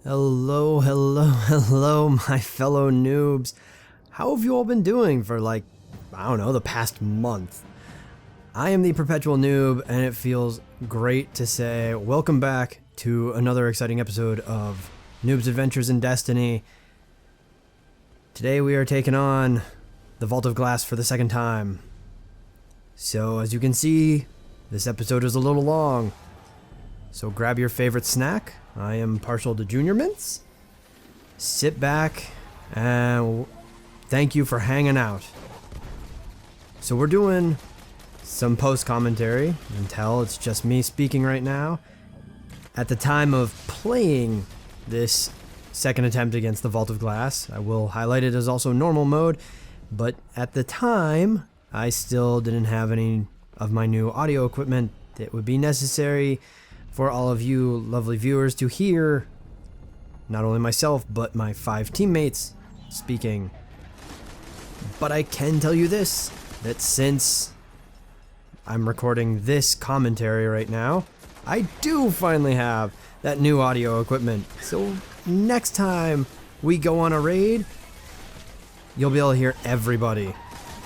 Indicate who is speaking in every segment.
Speaker 1: Hello, hello, hello, my fellow noobs. How have you all been doing for I don't know, the past month? I am the Perpetual Noob, and it feels great to say welcome back to another exciting episode of Noob's Adventures in Destiny. Today we are taking on the Vault of Glass for the second time. So as you can see, this episode is a little long. So grab your favorite snack. I am partial to Junior Mints. Sit back and thank you for hanging out. So we're doing some post-commentary. You can tell it's just me speaking right now. At the time of playing this second attempt against the Vault of Glass, I will highlight it as also normal mode, but at the time, I still didn't have any of my new audio equipment that would be necessary for all of you lovely viewers to hear not only myself, but my 5 teammates speaking. But I can tell you this, that since I'm recording this commentary right now, I do finally have that new audio equipment. So next time we go on a raid, you'll be able to hear everybody.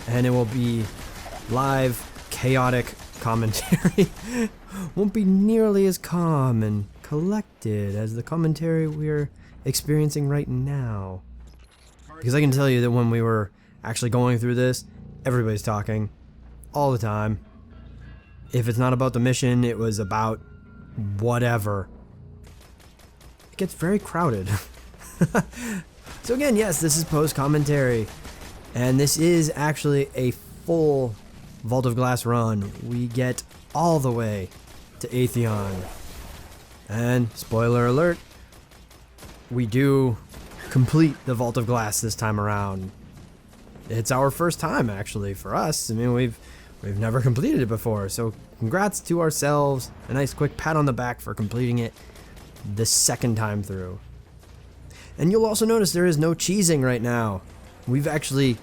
Speaker 1: And it will be live, chaotic commentary. Won't be nearly as calm and collected as the commentary we're experiencing right now. Because I can tell you that when we were actually going through this, everybody's talking all the time. If it's not about the mission, it was about whatever. It gets very crowded. So again, yes, this is post-commentary. And this is actually a full Vault of Glass run. We get all the way to Atheon. And, spoiler alert, we do complete the Vault of Glass this time around. It's our first time, actually, for us. I mean, we've never completed it before, so congrats to ourselves. A nice quick pat on the back for completing it the second time through. And you'll also notice there is no cheesing right now. We've actually,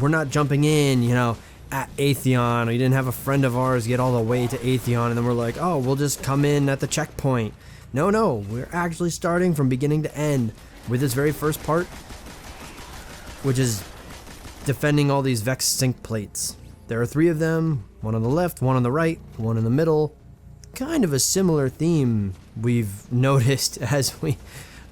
Speaker 1: we're not jumping in, at Atheon. We didn't have a friend of ours get all the way to Atheon and then we're like, oh, we'll just come in at the checkpoint. No, we're actually starting from beginning to end with this very first part, which is defending all these Vex sync plates. There are 3 of them, one on the left, one on the right, one in the middle. Kind of a similar theme we've noticed as we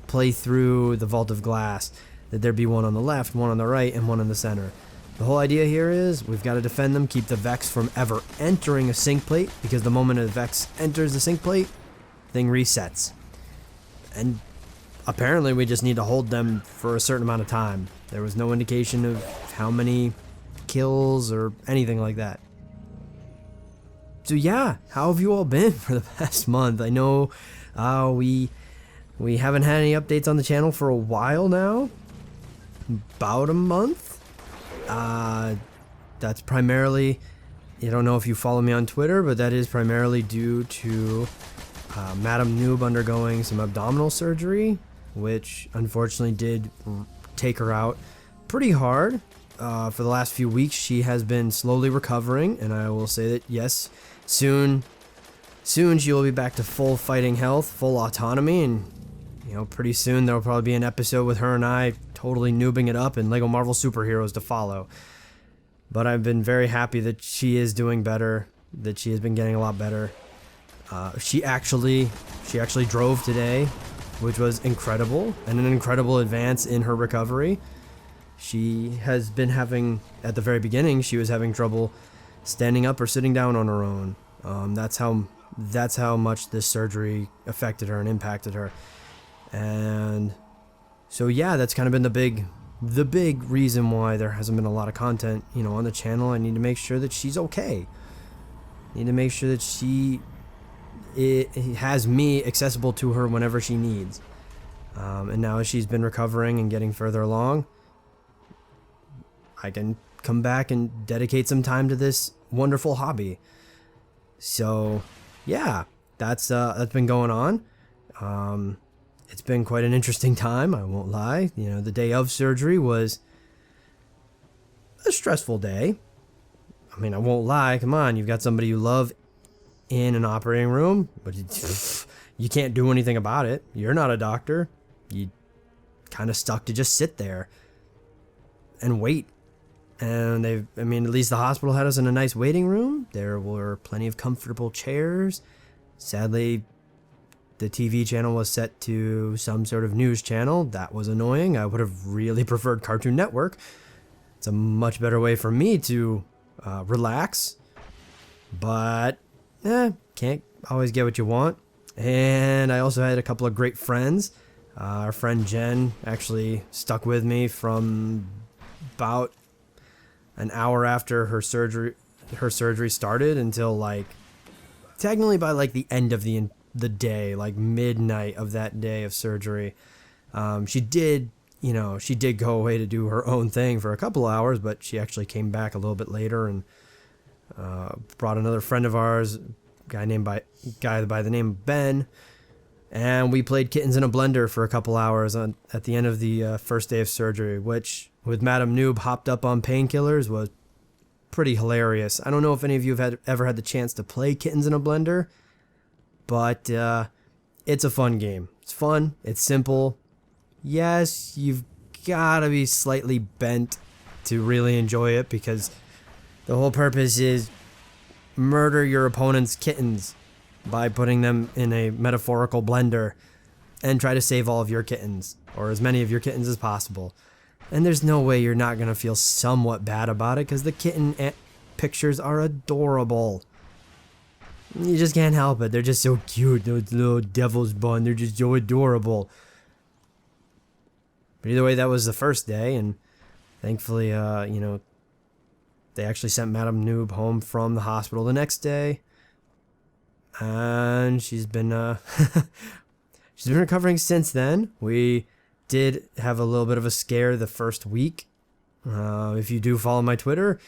Speaker 1: play through the Vault of Glass, that there be one on the left, one on the right, and one in the center. The whole idea here is we've got to defend them, keep the Vex from ever entering a sync plate, because the moment a Vex enters the sync plate, thing resets. And apparently we just need to hold them for a certain amount of time. There was no indication of how many kills or anything like that. So yeah, how have you all been for the past month? I know we haven't had any updates on the channel for a while now. About a month. That's primarily, I don't know if you follow me on Twitter, but that is primarily due to Madam Noob undergoing some abdominal surgery, which unfortunately did take her out pretty hard. For the last few weeks, she has been slowly recovering, and I will say that yes, soon she will be back to full fighting health, full autonomy, and pretty soon there will probably be an episode with her and I totally noobing it up and Lego Marvel superheroes to follow. But I've been very happy that she is doing better, that she has been getting a lot better. She actually drove today, which was incredible, and an incredible advance in her recovery. She has been having, at the very beginning, she was having trouble standing up or sitting down on her own. That's how much this surgery affected her and impacted her. And so yeah, that's kind of been the big reason why there hasn't been a lot of content, on the channel. I need to make sure that she's okay. I need to make sure that it has me accessible to her whenever she needs. And now as she's been recovering and getting further along, I can come back and dedicate some time to this wonderful hobby. So yeah, that's been going on. It's been quite an interesting time, I won't lie. The day of surgery was a stressful day. I mean, I won't lie. Come on, you've got somebody you love in an operating room, but you can't do anything about it. You're not a doctor. you kind of stuck to just sit there and wait. And I mean, at least the hospital had us in a nice waiting room. There were plenty of comfortable chairs. Sadly, the TV channel was set to some sort of news channel. That was annoying. I would have really preferred Cartoon Network. It's a much better way for me to relax. But, can't always get what you want. And I also had a couple of great friends. Our friend Jen actually stuck with me from about an hour after her surgery started until like technically by like the end of the day, like midnight of that day of surgery. She did go away to do her own thing for a couple of hours, but she actually came back a little bit later and brought another friend of ours, guy by the name of Ben, and we played Kittens in a Blender for a couple hours at the end of the first day of surgery, which with Madam Noob hopped up on painkillers was pretty hilarious. I don't know if any of you have ever had the chance to play Kittens in a Blender, but it's a fun game. It's fun. It's simple. Yes, you've got to be slightly bent to really enjoy it because the whole purpose is murder your opponent's kittens by putting them in a metaphorical blender and try to save all of your kittens, or as many of your kittens as possible. And there's no way you're not going to feel somewhat bad about it because the kitten pictures are adorable. You just can't help it. They're just so cute. Those little devil's bun. They're just so adorable. But either way, that was the first day, and thankfully, they actually sent Madam Noob home from the hospital the next day. And she's been she's been recovering since then. We did have a little bit of a scare the first week. If you do follow my Twitter,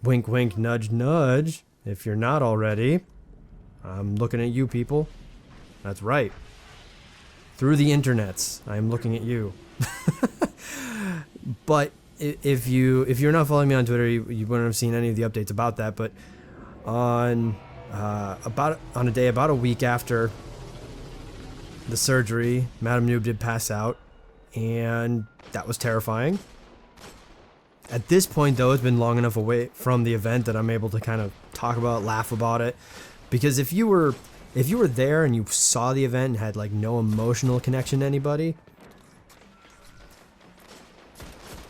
Speaker 1: wink wink nudge nudge, if you're not already, I'm looking at you people. That's right. Through the internets, I'm looking at you. But if you're not following me on Twitter, you wouldn't have seen any of the updates about that. But on a day about a week after the surgery, Madam Noob did pass out, and that was terrifying. At this point, though, it's been long enough away from the event that I'm able to kind of talk about it, laugh about it. Because if you were there and you saw the event and had like no emotional connection to anybody,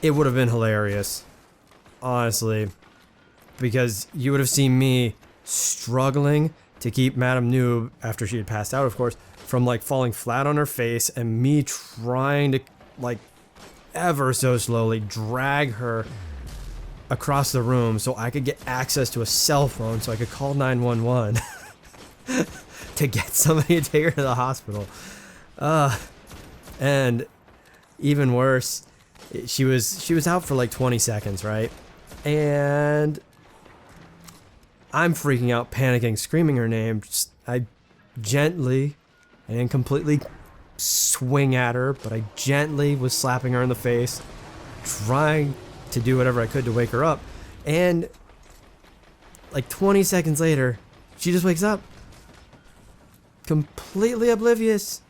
Speaker 1: it would have been hilarious, honestly, because you would have seen me struggling to keep Madam Noob, after she had passed out, of course, from like falling flat on her face, and me trying to like ever so slowly drag her across the room so I could get access to a cell phone so I could call 911 to get somebody to take her to the hospital. And even worse, she was out for like 20 seconds, right? And I'm freaking out, panicking, screaming her name. I gently and completely swing at her, but I gently was slapping her in the face, trying to do whatever I could to wake her up. And like 20 seconds later, she just wakes up, completely oblivious.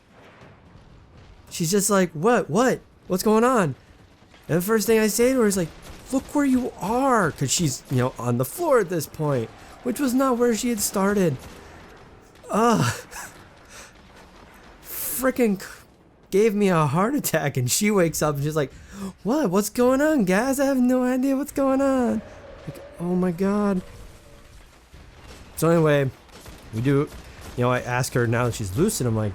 Speaker 1: She's just like, what's going on? And the first thing I say to her is like, look where you are, because she's, on the floor at this point, which was not where she had started. Freaking gave me a heart attack, and she wakes up and she's like, what's going on, guys? I have no idea what's going on. Like, oh my god. So anyway, I ask her now that she's lucid, I'm like,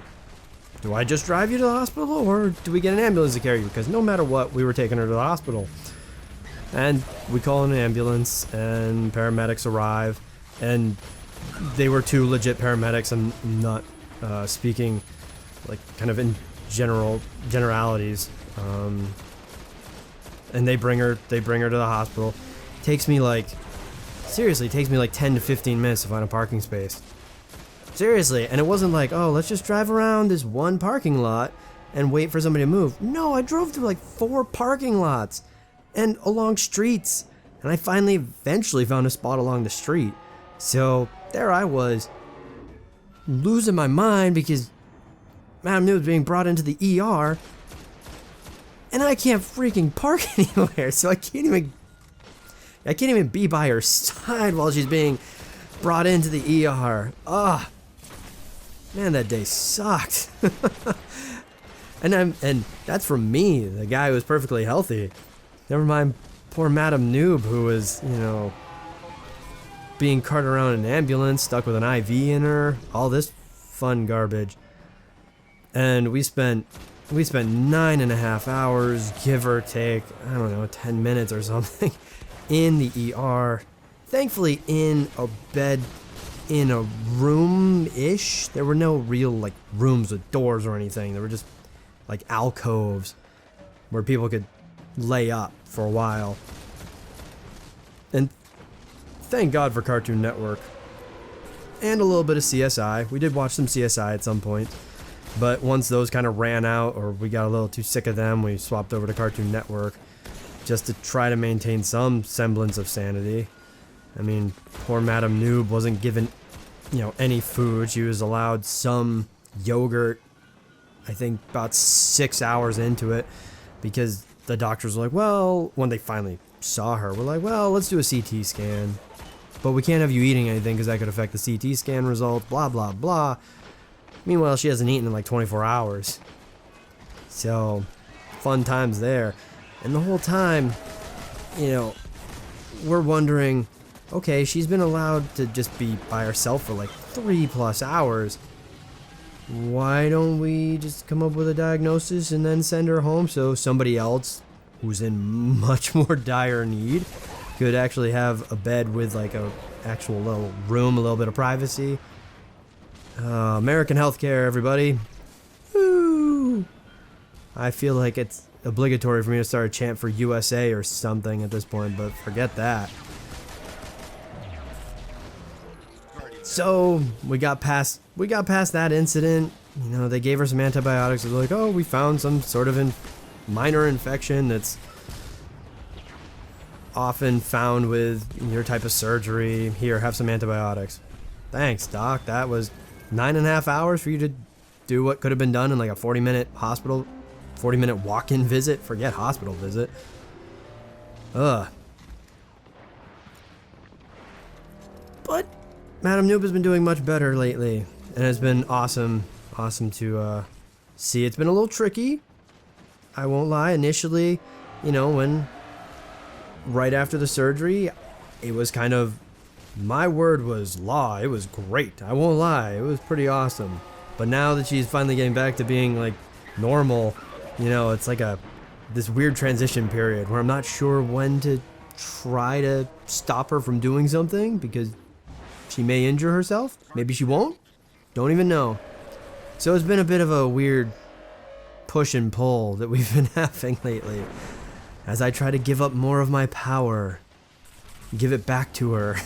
Speaker 1: do I just drive you to the hospital, or do we get an ambulance to carry you? Because no matter what, we were taking her to the hospital. And we call in an ambulance, and paramedics arrive, and they were two legit paramedics. I'm not speaking like kind of in generalities. And they bring her to the hospital. Takes me like 10 to 15 minutes to find a parking space. Seriously, and it wasn't like, oh, let's just drive around this one parking lot and wait for somebody to move. No, I drove through like 4 parking lots and along streets, and I eventually found a spot along the street. So there I was, losing my mind because Madam Noob was being brought into the ER, And I can't freaking park anywhere, so I can't even be by her side while she's being brought into the ER. Ah, man, that day sucked. And that's from me, the guy who was perfectly healthy. Never mind poor Madam Noob, who was, you know, being carted around in an ambulance, stuck with an IV in her, all this fun garbage. And we spent 9.5 hours, give or take, I don't know, 10 minutes or something, in the ER. Thankfully in a bed, in a room-ish. There were no real, like, rooms with doors or anything. There were just, like, alcoves where people could lay up for a while. And thank God for Cartoon Network. And a little bit of CSI. We did watch some CSI at some point. But once those kind of ran out, or we got a little too sick of them, we swapped over to Cartoon Network just to try to maintain some semblance of sanity. I mean, poor Madam Noob wasn't given, you know, any food. She was allowed some yogurt, I think about 6 hours into it, because the doctors were like, well, when they finally saw her, we're like, well, let's do a CT scan. But we can't have you eating anything because that could affect the CT scan results, blah, blah, blah. Meanwhile, she hasn't eaten in like 24 hours. So, fun times there. And the whole time, you know, we're wondering, okay, she's been allowed to just be by herself for like 3+ hours. Why don't we just come up with a diagnosis and then send her home so somebody else who's in much more dire need could actually have a bed with like a actual little room, a little bit of privacy. American healthcare, everybody. Woo! I feel like it's obligatory for me to start a chant for USA or something at this point, but forget that. So we got past that incident. You know, they gave her some antibiotics. They're like, oh, we found some sort of minor infection that's often found with your type of surgery. Here, have some antibiotics. Thanks, doc. That was 9.5 hours for you to do what could have been done in like a 40-minute walk-in visit. Forget hospital visit. Ugh. But Madam Noob has been doing much better lately, and it's been awesome to see. It's been a little tricky, I won't lie. Initially, you know, when right after the surgery, it was kind of, my word was law. It was great. I won't lie. It was pretty awesome. But now that she's finally getting back to being like normal, you know, it's like this weird transition period where I'm not sure when to try to stop her from doing something because she may injure herself. Maybe she won't. Don't even know. So it's been a bit of a weird push and pull that we've been having lately as I try to give up more of my power. Give it back to her.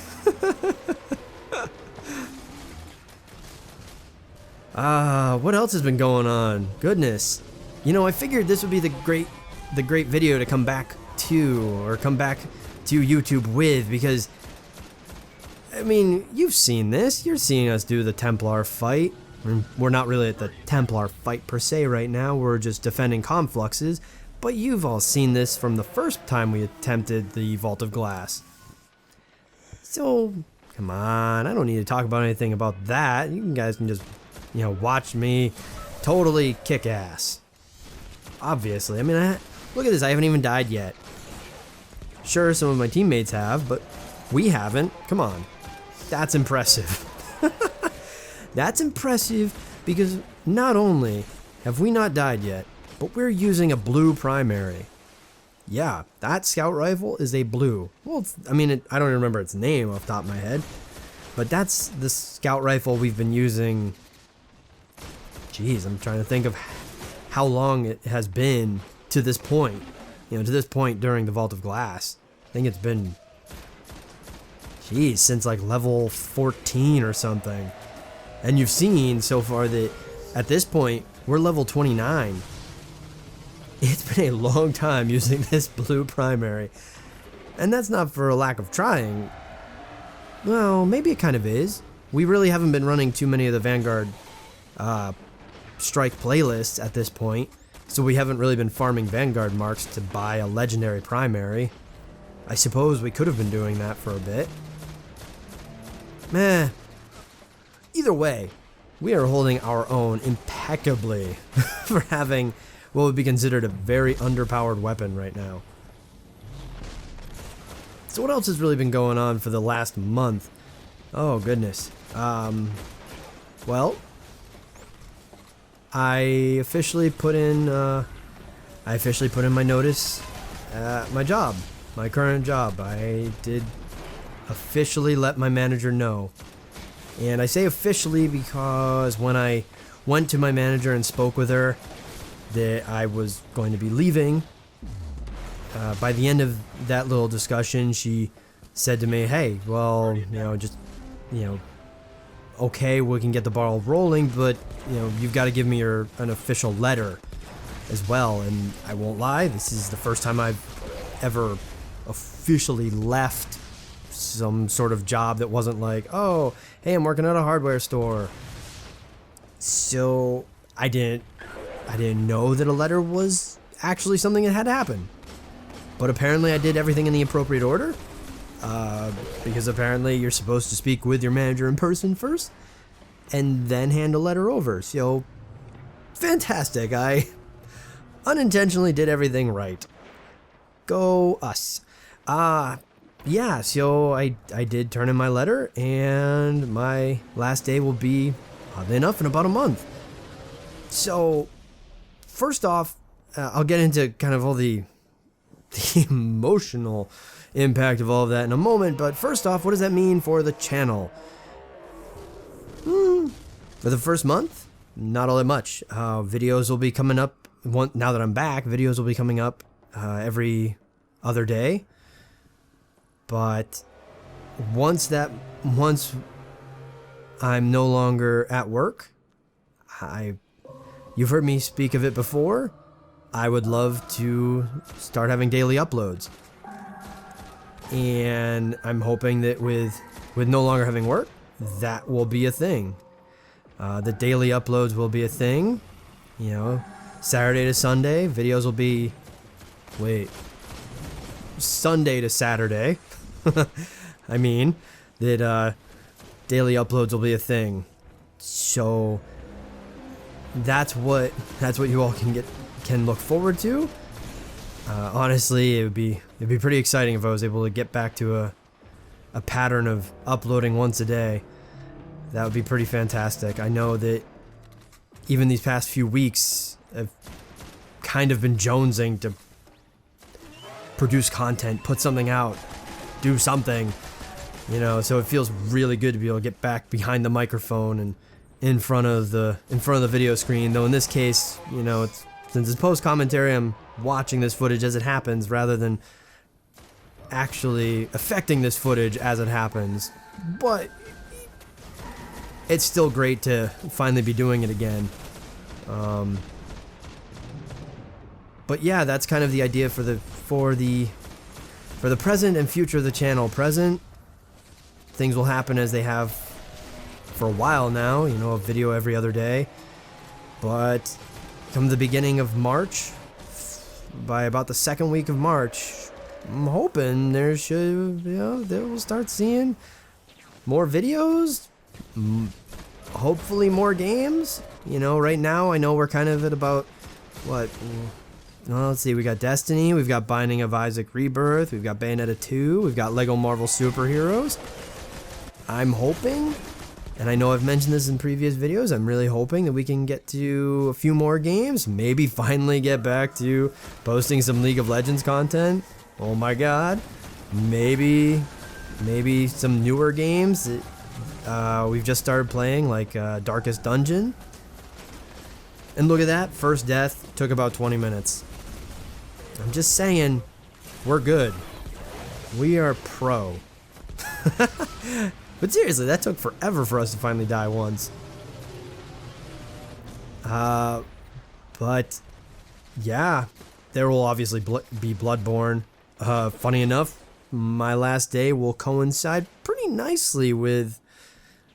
Speaker 1: What else has been going on? Goodness. You know, I figured this would be the great video to come back to YouTube with, because I mean, you've seen this. You're seeing us do the Templar fight. We're not really at the Templar fight per se right now. We're just defending confluxes. But you've all seen this from the first time we attempted the Vault of Glass. So, come on. I don't need to talk about anything about that. You guys can just, you know, watch me totally kick ass. Obviously. I mean, look at this. I haven't even died yet. Sure, some of my teammates have, but we haven't. Come on. That's impressive. That's impressive because not only have we not died yet, but we're using a blue primary. Yeah, that scout rifle is a blue. Well, I mean, I don't remember its name off the top of my head, but that's the scout rifle we've been using. Jeez, I'm trying to think of how long it has been to this point. You know, to this point during the Vault of Glass. I think it's been, geez, since like level 14 or something. And you've seen so far that at this point, we're level 29. It's been a long time using this blue primary. And that's not for a lack of trying. Well, maybe it kind of is. We really haven't been running too many of the Vanguard strike playlists at this point. So we haven't really been farming Vanguard marks to buy a legendary primary. I suppose we could have been doing that for a bit. Meh. Either way, we are holding our own impeccably for having what would be considered a very underpowered weapon right now. So what else has really been going on for the last month? Oh goodness. Well, I officially put in my notice at my job, my current job. I did officially let my manager know. And I say officially because when I went to my manager and spoke with her that I was going to be leaving, by the end of that little discussion, she said to me, hey, well, okay, we can get the ball rolling, but, you've got to give me an official letter as well. And I won't lie, this is the first time I've ever officially left some sort of job that wasn't like, oh, hey, I'm working at a hardware store. So I didn't know that a letter was actually something that had to happen. But apparently I did everything in the appropriate order. Because apparently you're supposed to speak with your manager in person first and then hand a letter over. So fantastic. I unintentionally did everything right. Go us. Yeah, so I did turn in my letter, and my last day will be, oddly enough, in about a month. So, first off, I'll get into kind of all the emotional impact of all of that in a moment, but first off, what does that mean for the channel? For the first month, not all that much. Videos will be coming up, now that I'm back, videos will be coming up every other day. But once I'm no longer at work, you've heard me speak of it before, I would love to start having daily uploads. And I'm hoping that with no longer having work, that will be a thing. The daily uploads will be a thing. Saturday to Sunday, videos will be, Sunday to Saturday. I mean, that daily uploads will be a thing. So that's what you all can look forward to. Honestly, it'd be pretty exciting if I was able to get back to a pattern of uploading once a day. That would be pretty fantastic. I know that even these past few weeks, I've kind of been jonesing to produce content, put something out, do something, so it feels really good to be able to get back behind the microphone and in front of the video screen. Though in this case, since it's post commentary, I'm watching this footage as it happens rather than actually affecting this footage as it happens. But it's still great to finally be doing it again. But yeah, that's kind of the idea for the present and future of the channel. Present, things will happen as they have for a while now, a video every other day. But come the beginning of March, by about the second week of March, I'm hoping they'll start seeing more videos, hopefully more games. Right now I know we're kind of at about, let's see, we got Destiny, we've got Binding of Isaac Rebirth, we've got Bayonetta 2, we've got Lego Marvel Superheroes. I'm hoping, and I know I've mentioned this in previous videos, I'm really hoping that we can get to a few more games, maybe finally get back to posting some League of Legends content. Oh my god. Maybe some newer games that we've just started playing, like Darkest Dungeon. And look at that, first death took about 20 minutes. I'm just saying, we're good. We are pro. But seriously, that took forever for us to finally die once. But yeah, there will obviously be Bloodborne. Funny enough, my last day will coincide pretty nicely with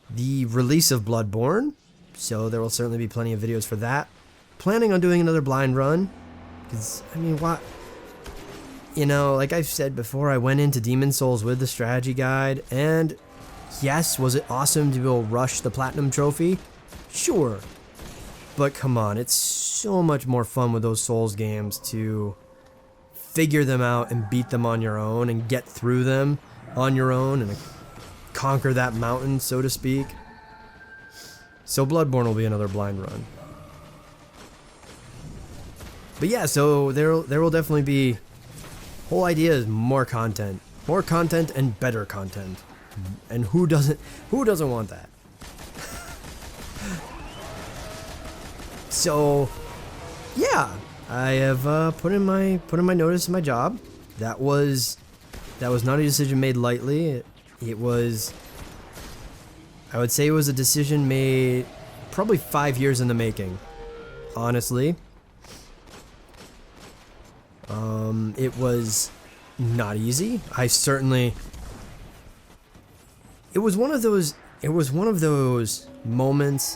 Speaker 1: the release of Bloodborne, so there will certainly be plenty of videos for that. planning on doing another blind run. Because, I mean, what? You know, like I've said before, I went into Demon Souls with the strategy guide, and yes, was it awesome to be able to rush the platinum trophy? Sure. But come on, it's so much more fun with those Souls games to figure them out and beat them on your own and get through them on your own and conquer that mountain, so to speak. So Bloodborne will be another blind run. But yeah, so there will definitely be, whole idea is more content and better content. And who doesn't want that? So yeah, I have put in my notice in my job. That was not a decision made lightly. It was, I would say it was a decision made probably 5 years in the making, honestly. It was not easy. It was one of those moments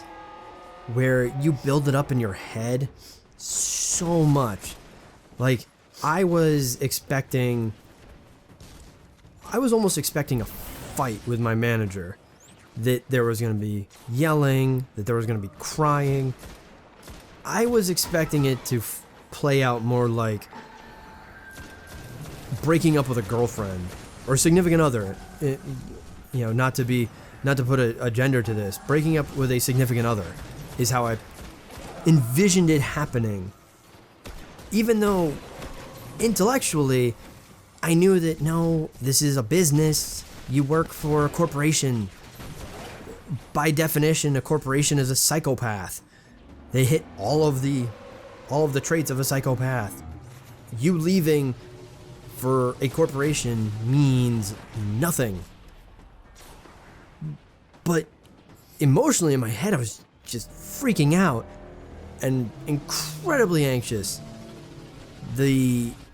Speaker 1: where you build it up in your head so much. Like, I was almost expecting a fight with my manager. That there was going to be yelling, that there was going to be crying. I was expecting it to play out more like breaking up with a girlfriend or significant other. Not to put a gender to this. Breaking up with a significant other is how I envisioned it happening. Even though intellectually I knew that no, this is a business. You work for a corporation. By definition, a corporation is a psychopath. They hit all of the traits of a psychopath. You leaving for a corporation means nothing. But emotionally in my head, I was just freaking out and incredibly anxious.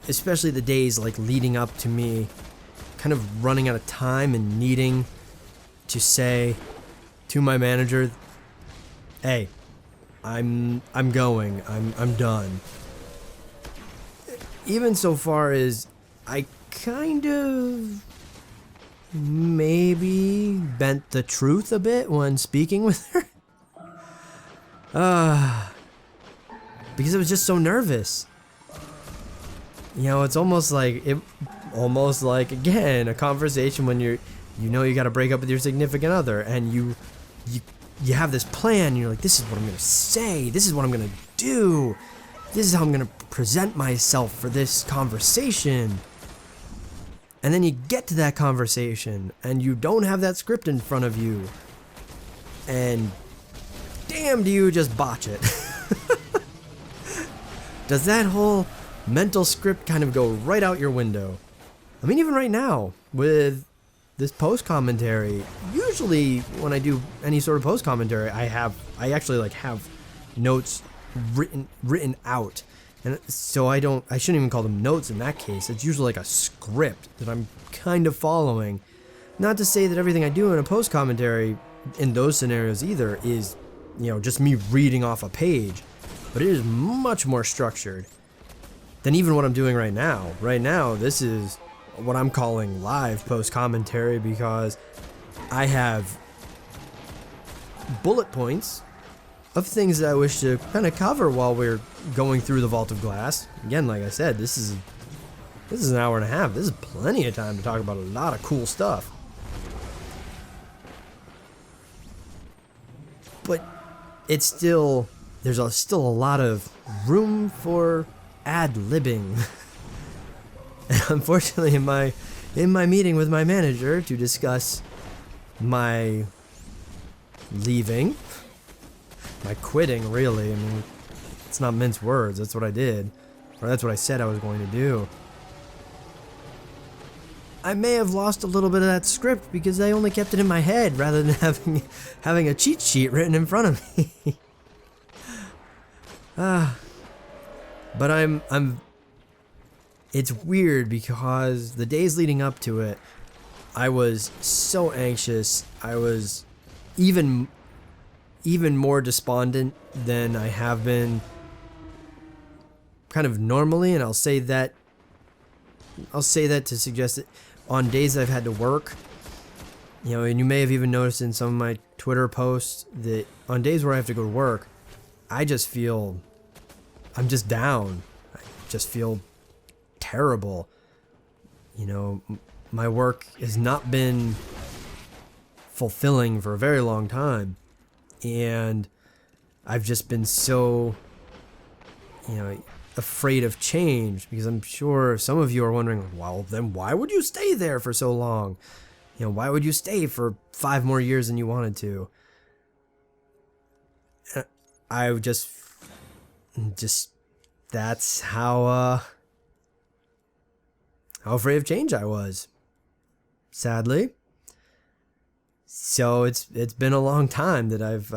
Speaker 1: Especially the days like leading up to me kind of running out of time and needing to say to my manager, hey, I'm going. I'm done. Even so far as I kind of maybe bent the truth a bit when speaking with her. Because I was just so nervous. It's almost like again a conversation when you gotta break up with your significant other, and you have this plan. You're like, this is what I'm gonna say. This is what I'm gonna do. This is how I'm gonna present myself for this conversation. And then you get to that conversation, and you don't have that script in front of you, and damn, do you just botch it? Does that whole mental script kind of go right out your window? I mean, even right now with this post commentary, usually when I do any sort of post commentary, I actually have notes written out, and so I shouldn't even call them notes in that case. It's usually like a script that I'm kind of following. Not to say that everything I do in a post commentary in those scenarios either is just me reading off a page, but it is much more structured than even what I'm doing right now. Right now, this is what I'm calling live post commentary, because I have bullet points of things that I wish to kind of cover while we're going through the Vault of Glass. Again, like I said, this is an hour and a half. This is plenty of time to talk about a lot of cool stuff. But it's still, there's still a lot of room for ad-libbing. And unfortunately, in my meeting with my manager to discuss my leaving, my quitting, really, I mean, it's not mince words, that's what I did, or that's what I said I was going to do. I may have lost a little bit of that script because I only kept it in my head rather than having a cheat sheet written in front of me. But it's weird because the days leading up to it, I was so anxious. I was even more despondent than I have been kind of normally, and I'll say that to suggest that on days I've had to work, you know, and you may have even noticed in some of my Twitter posts that on days where I have to go to work, I'm just down. I just feel terrible. You know, my work has not been fulfilling for a very long time, and I've just been so, you know, afraid of change, because I'm sure some of you are wondering, well, then why would you stay there for so long? You know, why would you stay for 5 more years than you wanted to? I just that's how afraid of change I was, sadly. So it's been a long time that I've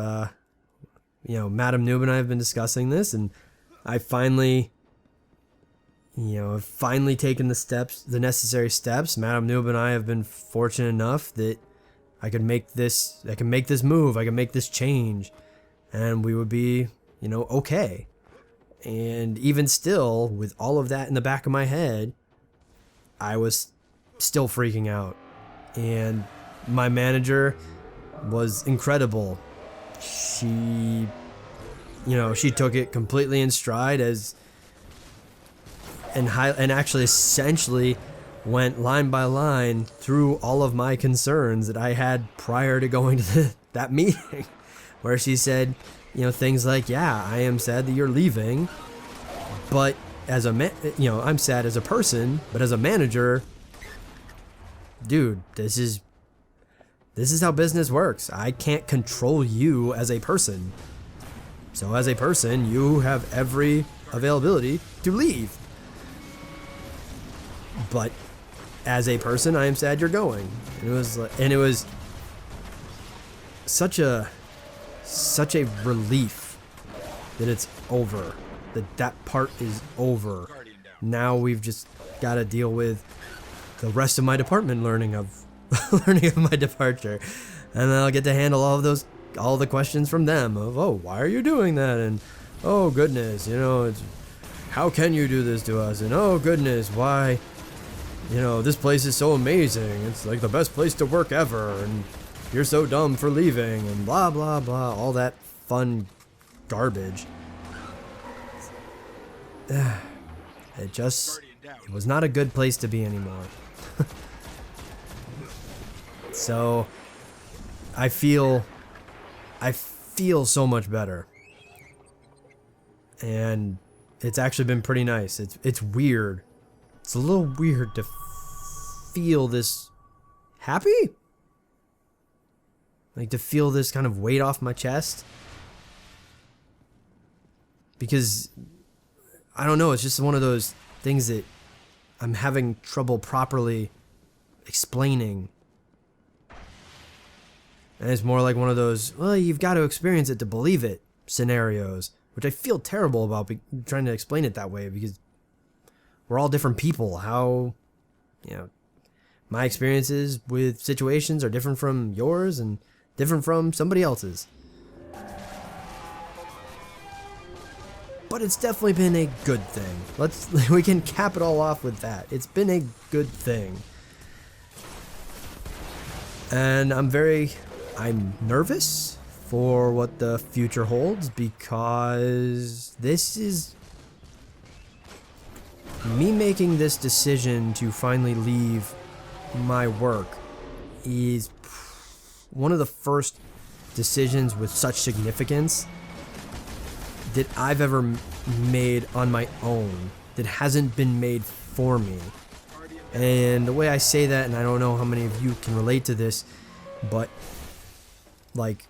Speaker 1: you know, Madam Noob and I have been discussing this, and I finally, you know, have finally taken the necessary steps. Madam Noob and I have been fortunate enough that I can make this move, I can make this change, and we would be, you know, okay. And even still, with all of that in the back of my head, I was still freaking out. And my manager was incredible. She, you know, she took it completely in stride and actually essentially went line by line through all of my concerns that I had prior to going to that meeting, where she said, you know, things like, yeah, I am sad that you're leaving, but as a you know, I'm sad as a person, but as a manager, dude, this is how business works. I can't control you as a person. So as a person, you have every availability to leave. But as a person, I am sad you're going. And it was such a relief that it's over. That part is over. Now we've just got to deal with the rest of my department learning of my departure, and then I'll get to handle all the questions from them of, oh, why are you doing that, and oh goodness, you know, how can you do this to us, and oh goodness, why, you know, this place is so amazing, it's like the best place to work ever, and you're so dumb for leaving, and blah blah blah, all that fun garbage. It was not a good place to be anymore. So I feel so much better, and it's actually been pretty nice. It's weird. It's a little weird to feel this happy, like to feel this kind of weight off my chest, because I don't know, it's just one of those things that I'm having trouble properly explaining. And it's more like one of those, well, you've got to experience it to believe it scenarios, which I feel terrible about trying to explain it that way, because we're all different people. How, you know, my experiences with situations are different from yours and different from somebody else's. But it's definitely been a good thing. We can cap it all off with that. It's been a good thing. And I'm nervous for what the future holds, because this is me making this decision to finally leave my work is one of the first decisions with such significance that I've ever made on my own, that hasn't been made for me. And the way I say that, and I don't know how many of you can relate to this, but like,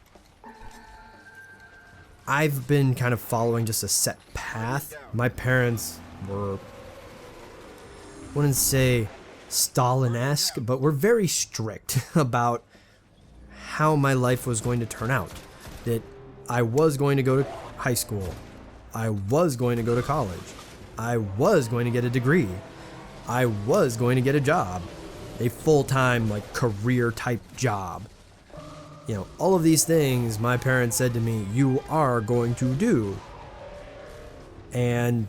Speaker 1: I've been kind of following just a set path. My parents were, I wouldn't say Stalin-esque, but were very strict about how my life was going to turn out. That I was going to go to high school, I was going to go to college, I was going to get a degree, I was going to get a job, a full-time, like, career type job. You know, all of these things my parents said to me, you are going to do. And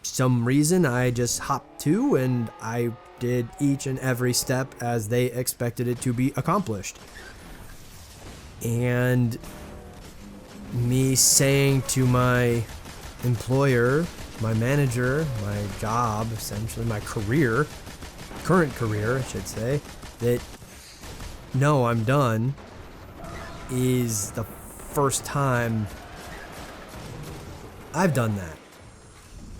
Speaker 1: some reason I just hopped to and I did each and every step as they expected it to be accomplished. And me saying to my employer, my manager, my job, essentially my career, current career I should say, that no, I'm done, is the first time I've done that.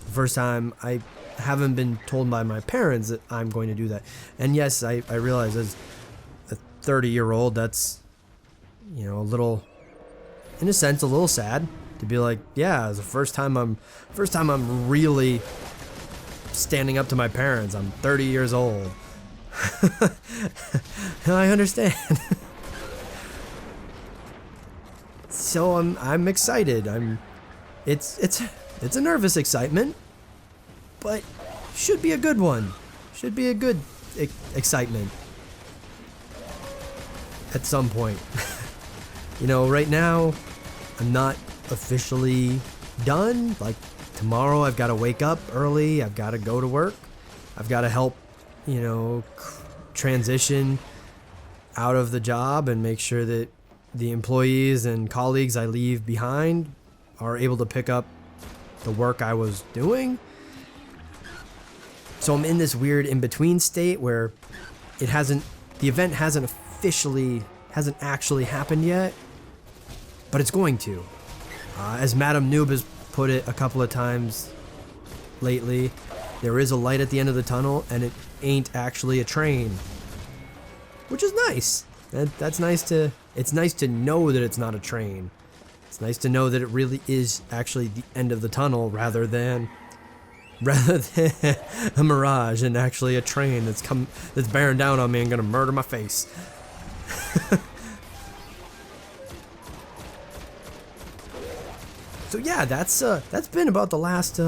Speaker 1: The first time I haven't been told by my parents that I'm going to do that. And yes, I realize as a 30-year-old, that's, you know, a little, in a sense, a little sad to be like, yeah, it's the first time I'm really standing up to my parents. I'm 30 years old. I understand. So I'm excited. It's a nervous excitement, but should be a good one. Should be a good excitement at some point. You know, right now I'm not officially done. Like tomorrow I've got to wake up early. I've got to go to work. I've got to help, you know, transition out of the job and make sure that the employees and colleagues I leave behind are able to pick up the work I was doing. So I'm in this weird in-between state where the event hasn't actually happened yet, but it's going to. As Madam Noob has put it a couple of times lately, there is a light at the end of the tunnel and it ain't actually a train, which is nice. That's nice it's nice to know that it's not a train. It's nice to know that it really is actually the end of the tunnel rather than a mirage and actually a train that's bearing down on me and gonna murder my face. So yeah, that's been about the last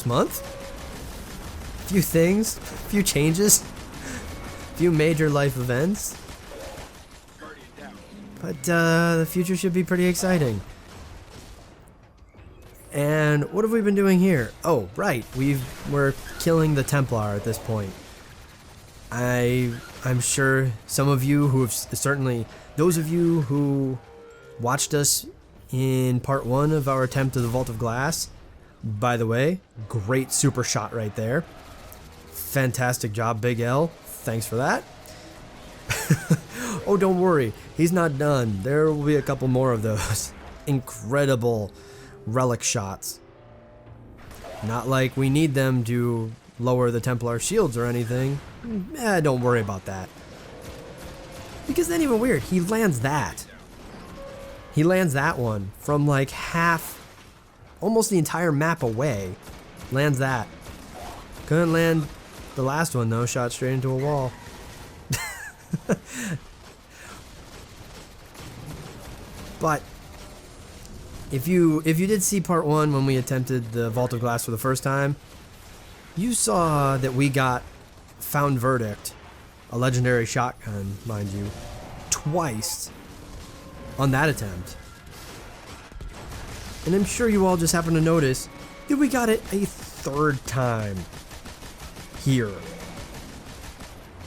Speaker 1: month. A few things, a few changes, a few major life events. But the future should be pretty exciting. And what have we been doing here? Oh, right, we're killing the Templar at this point. I'm sure some of you who have certainly those of you who watched us in part 1 of our attempt to the Vault of Glass. By the way, great super shot right there. Fantastic job, Big L. Thanks for that. Oh, don't worry, he's not done. There will be a couple more of those incredible relic shots. Not like we need them to lower the Templar shields or anything. Don't worry about that. Because then even weird, he lands that. He lands that one from like half, almost the entire map away. Lands that. Couldn't land the last one though, shot straight into a wall. But if you did see part 1 when we attempted the Vault of Glass for the first time, you saw that we got Found Verdict, a legendary shotgun, mind you, twice on that attempt. And I'm sure you all just happened to notice that we got it a third time here.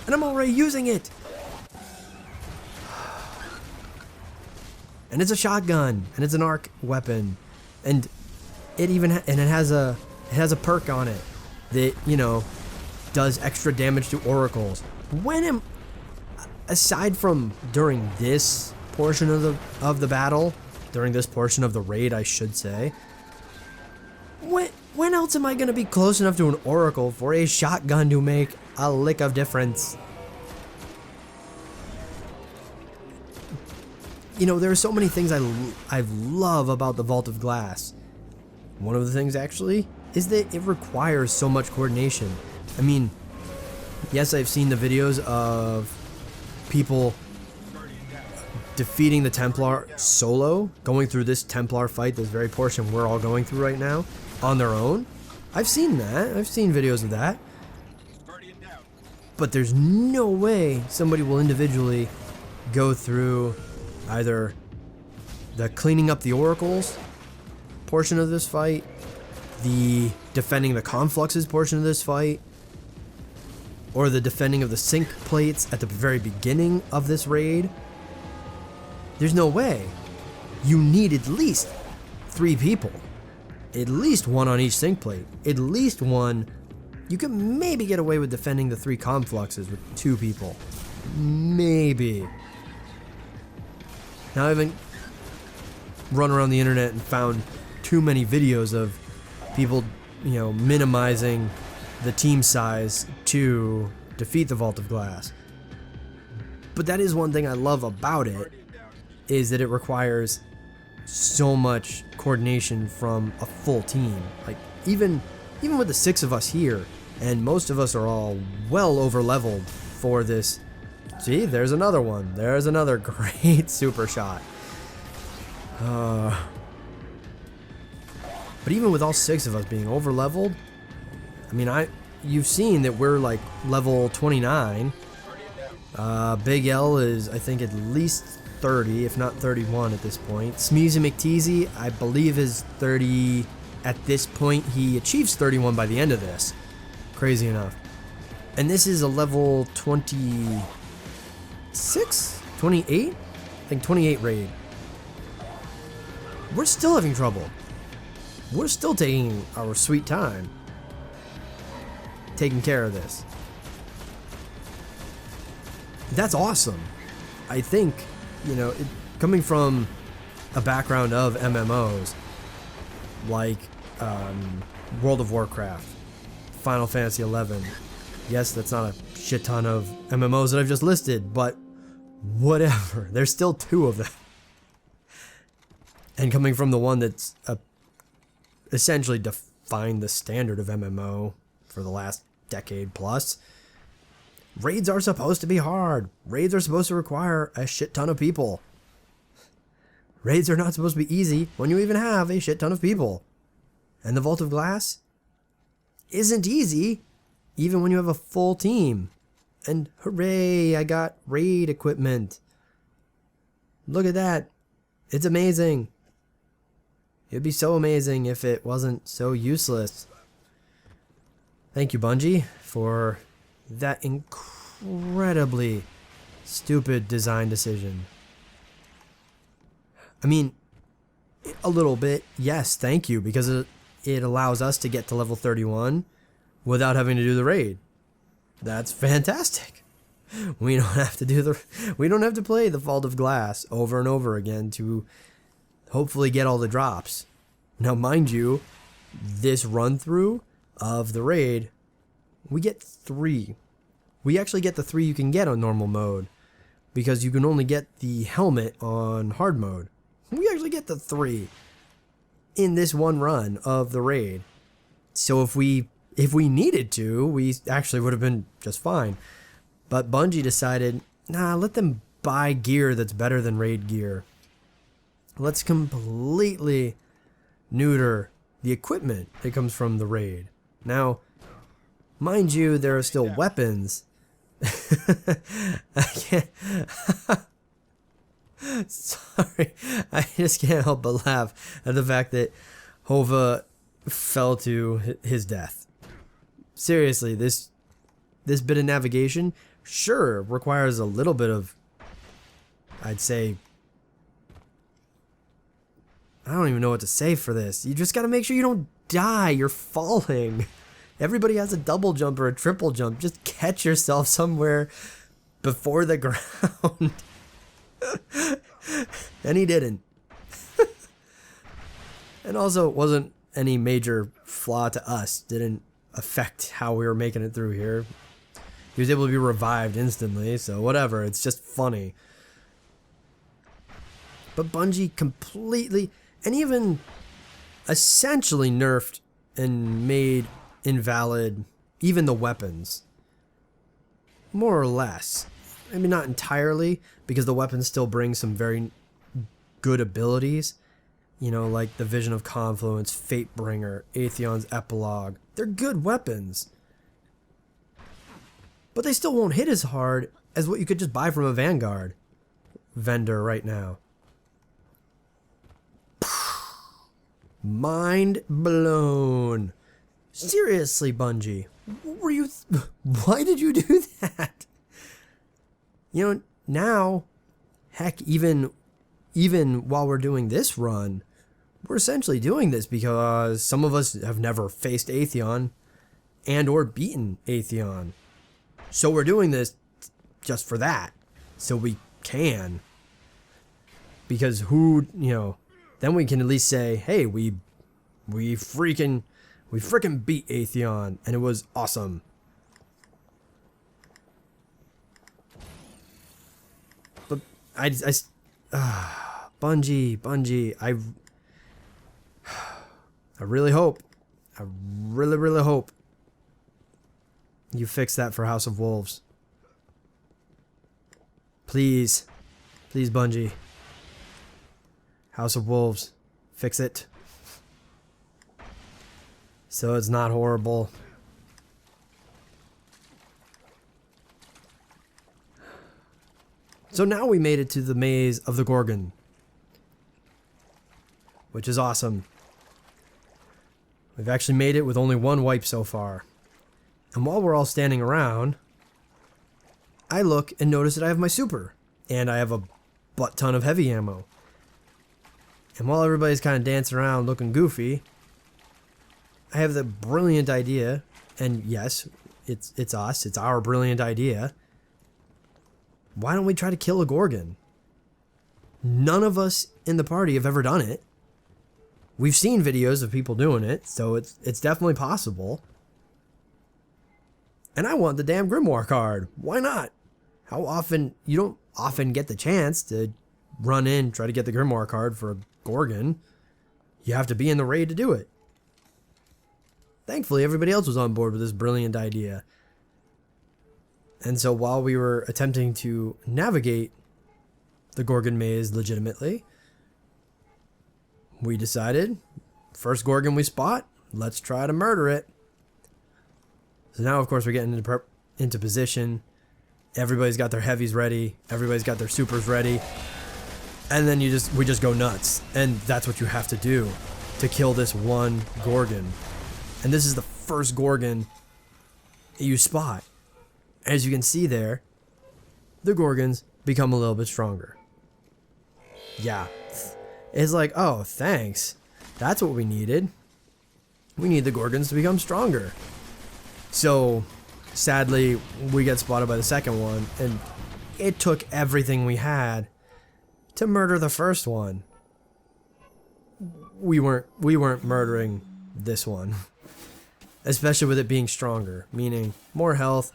Speaker 1: And I'm already using it. And it's a shotgun, and it's an arc weapon, and it has a perk on it that, you know, does extra damage to oracles. Aside from during this portion of the battle, during this portion of the raid, I should say, when else am I gonna be close enough to an oracle for a shotgun to make a lick of difference? You know, there are so many things I love about the Vault of Glass. One of the things, actually, is that it requires so much coordination. I mean, yes, I've seen the videos of people defeating the Templar solo, going through this Templar fight, this very portion we're all going through right now, on their own. I've seen that. I've seen videos of that. But there's no way somebody will individually go through either the cleaning up the oracles portion of this fight, the defending the confluxes portion of this fight, or the defending of the sync plates at the very beginning of this raid. There's no way. You need at least 3 people. At least 1 on each sync plate. At least 1. You can maybe get away with defending the 3 confluxes with 2 people. Maybe. Now I haven't run around the internet and found too many videos of people, you know, minimizing the team size to defeat the Vault of Glass. But that is one thing I love about it, is that it requires so much coordination from a full team. Like even with the 6 of us here, and most of us are all well over leveled for this. See, there's another one. There's another great super shot. But even with all 6 of us being over leveled, I mean, you've seen that we're like level 29. Big L is, I think, at least 30, if not 31 at this point. Smeezy McTeasy, I believe, is 30 at this point. He achieves 31 by the end of this. Crazy enough. And this is a level 26? 28? I think 28 raid. We're still having trouble. We're still taking our sweet time taking care of this. That's awesome. I think, you know, coming from a background of MMOs like World of Warcraft, Final Fantasy XI. Yes, that's not a shit ton of MMOs that I've just listed, but whatever. There's still 2 of them. And coming from the one that's essentially defined the standard of MMO for the last decade plus, raids are supposed to be hard. Raids are supposed to require a shit ton of people. Raids are not supposed to be easy when you even have a shit ton of people. And the Vault of Glass isn't easy even when you have a full team. And hooray, I got raid equipment. Look at that. It's amazing. It'd be so amazing if it wasn't so useless. Thank you, Bungie, for that incredibly stupid design decision. I mean, a little bit, yes, thank you, because it allows us to get to level 31 without having to do the raid. That's fantastic. We don't have to play the Vault of Glass over and over again to hopefully get all the drops. Now, mind you, this run through of the raid, we get 3. We actually get the 3 you can get on normal mode, because you can only get the helmet on hard mode. We actually get the 3 in this one run of the raid. So if we needed to, we actually would have been just fine. But Bungie decided, nah, let them buy gear that's better than raid gear. Let's completely neuter the equipment that comes from the raid. Now, mind you, there are still weapons. I can't. Sorry, I just can't help but laugh at the fact that Hova fell to his death. Seriously, this bit of navigation, sure, requires a little bit of, I'd say, I don't even know what to say for this. You just gotta make sure you don't die. You're falling. Everybody has a double jump or a triple jump. Just catch yourself somewhere before the ground. And he didn't. And also, it wasn't any major flaw to us. Didn't affect how we were making it through here. He was able to be revived instantly, so whatever. It's just funny. But Bungie completely, and even essentially nerfed and made invalid even the weapons. More or less. Maybe not entirely, because the weapons still bring some very good abilities. You know, like the Vision of Confluence, Fatebringer, Atheon's Epilogue. They're good weapons. But they still won't hit as hard as what you could just buy from a Vanguard vendor right now. Mind blown. Seriously, Bungie. Were you... Why did you do that? You know, now, heck, even while we're doing this run, we're essentially doing this because some of us have never faced Atheon and or beaten Atheon. So we're doing this just for that. So we can. Because who, you know, then we can at least say, hey, we freaking beat Atheon and it was awesome. But Bungie, I really hope, I really hope you fix that for House of Wolves. Please, Bungie. House of Wolves, fix it. So it's not horrible. So now we made it to the maze of the Gorgon, which is awesome. We've actually made it with only one wipe so far. And while we're all standing around, I look and notice that I have my super, and I have a butt ton of heavy ammo. And while everybody's kind of dancing around looking goofy, I have the brilliant idea, and yes, it's us, it's our brilliant idea. Why don't we try to kill a Gorgon? None of us in the party have ever done it. We've seen videos of people doing it, so it's definitely possible. And I want the damn Grimoire card. Why not? How often, you don't often get the chance to run in, try to get the Grimoire card for a Gorgon. You have to be in the raid to do it. Thankfully, everybody else was on board with this brilliant idea. And so while we were attempting to navigate the Gorgon maze legitimately, we decided, first Gorgon we spot, let's try to murder it. So now, of course, we're getting into position. Everybody's got their heavies ready. Everybody's got their supers ready. And then we just go nuts. And that's what you have to do to kill this one Gorgon. And this is the first Gorgon you spot. As you can see there, the Gorgons become a little bit stronger. Yeah. It's like, oh, thanks. That's what we needed. We need the Gorgons to become stronger. So, sadly, we get spotted by the second one, and it took everything we had to murder the first one. We weren't murdering this one. Especially with it being stronger, meaning more health,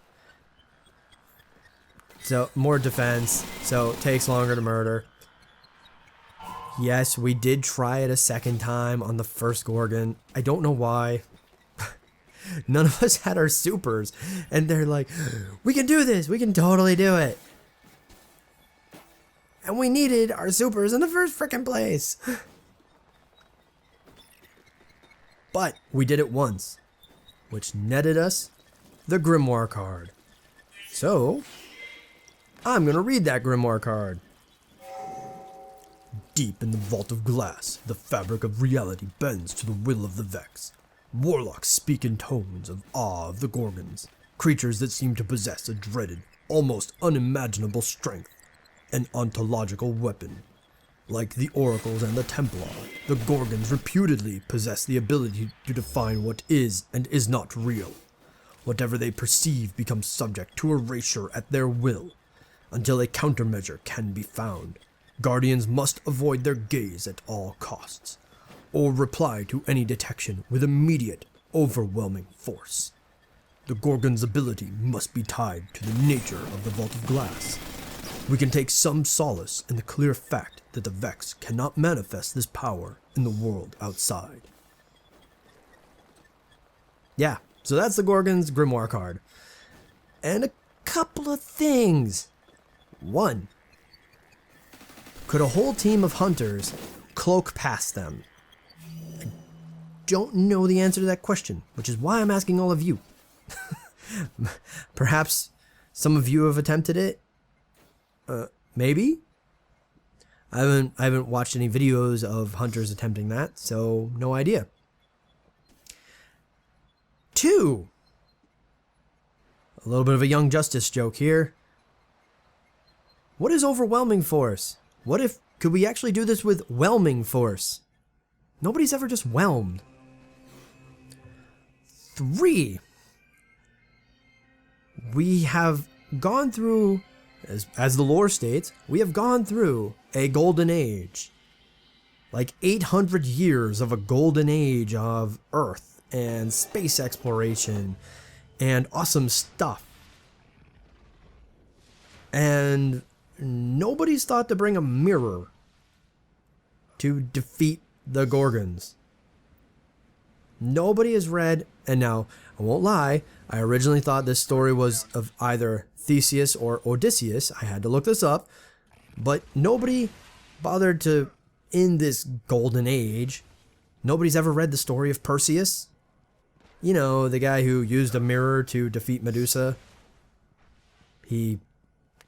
Speaker 1: so more defense, so it takes longer to murder. Yes, we did try it a second time on the first Gorgon. I don't know why. None of us had our supers, and they're like, we can do this, we can totally do it. And we needed our supers in the first frickin' place. But we did it once, which netted us the Grimoire card. So, I'm gonna read that Grimoire card. Deep in the vault of glass, the fabric of reality bends to the will of the Vex. Warlocks speak in tones of awe of the Gorgons, creatures that seem to possess a dreaded, almost unimaginable strength, an ontological weapon. Like the Oracles and the Templar, the Gorgons reputedly possess the ability to define what is and is not real. Whatever they perceive becomes subject to erasure at their will. Until a countermeasure can be found, Guardians must avoid their gaze at all costs, or reply to any detection with immediate, overwhelming force. The Gorgon's ability must be tied to the nature of the Vault of Glass. We can take some solace in the clear fact that the Vex cannot manifest this power in the world outside. Yeah, so that's the Gorgon's Grimoire card. And a couple of things. One, could a whole team of hunters cloak past them? I don't know the answer to that question, which is why I'm asking all of you. Perhaps some of you have attempted it? Maybe? I haven't watched any videos of hunters attempting that, so no idea. 2. A little bit of a Young Justice joke here. What is overwhelming force? What if, could we actually do this with whelming force? Nobody's ever just whelmed. 3. We have gone through, as the lore states, we have gone through a golden age. Like 800 years of a golden age of Earth and space exploration and awesome stuff. And nobody's thought to bring a mirror to defeat the Gorgons. Nobody has read, and now, I won't lie, I originally thought this story was of either Theseus or Odysseus. I had to look this up, but nobody bothered to, in this golden age, nobody's ever read the story of Perseus. You know, the guy who used a mirror to defeat Medusa. He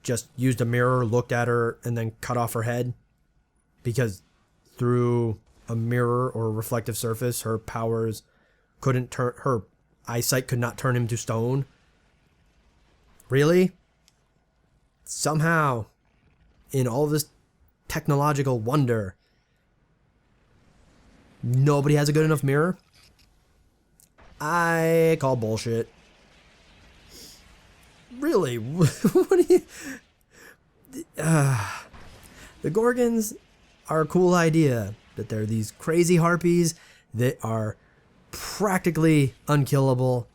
Speaker 1: just used a mirror, looked at her, and then cut off her head. Because through a mirror or reflective surface, her powers couldn't turn, her eyesight could not turn him to stone. Really? Somehow, in all this technological wonder, nobody has a good enough mirror? I call bullshit. Really? What do you... The Gorgons are a cool idea. That they're these crazy harpies that are practically unkillable.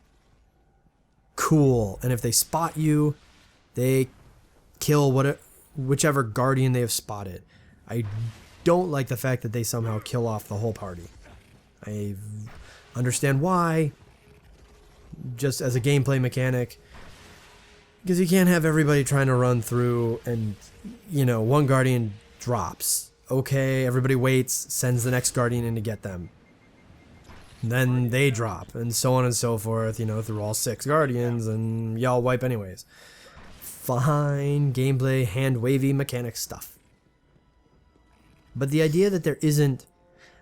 Speaker 1: Cool. And if they spot you, they kill whichever guardian they have spotted. I don't like the fact that they somehow kill off the whole party. I understand why, just as a gameplay mechanic, because you can't have everybody trying to run through and, you know, one guardian drops. Okay, everybody waits, sends the next guardian in to get them. Then they drop, and so on and so forth, you know, through all 6 guardians, and y'all wipe anyways. Fine, gameplay, hand-wavy mechanic stuff. But the idea that there isn't...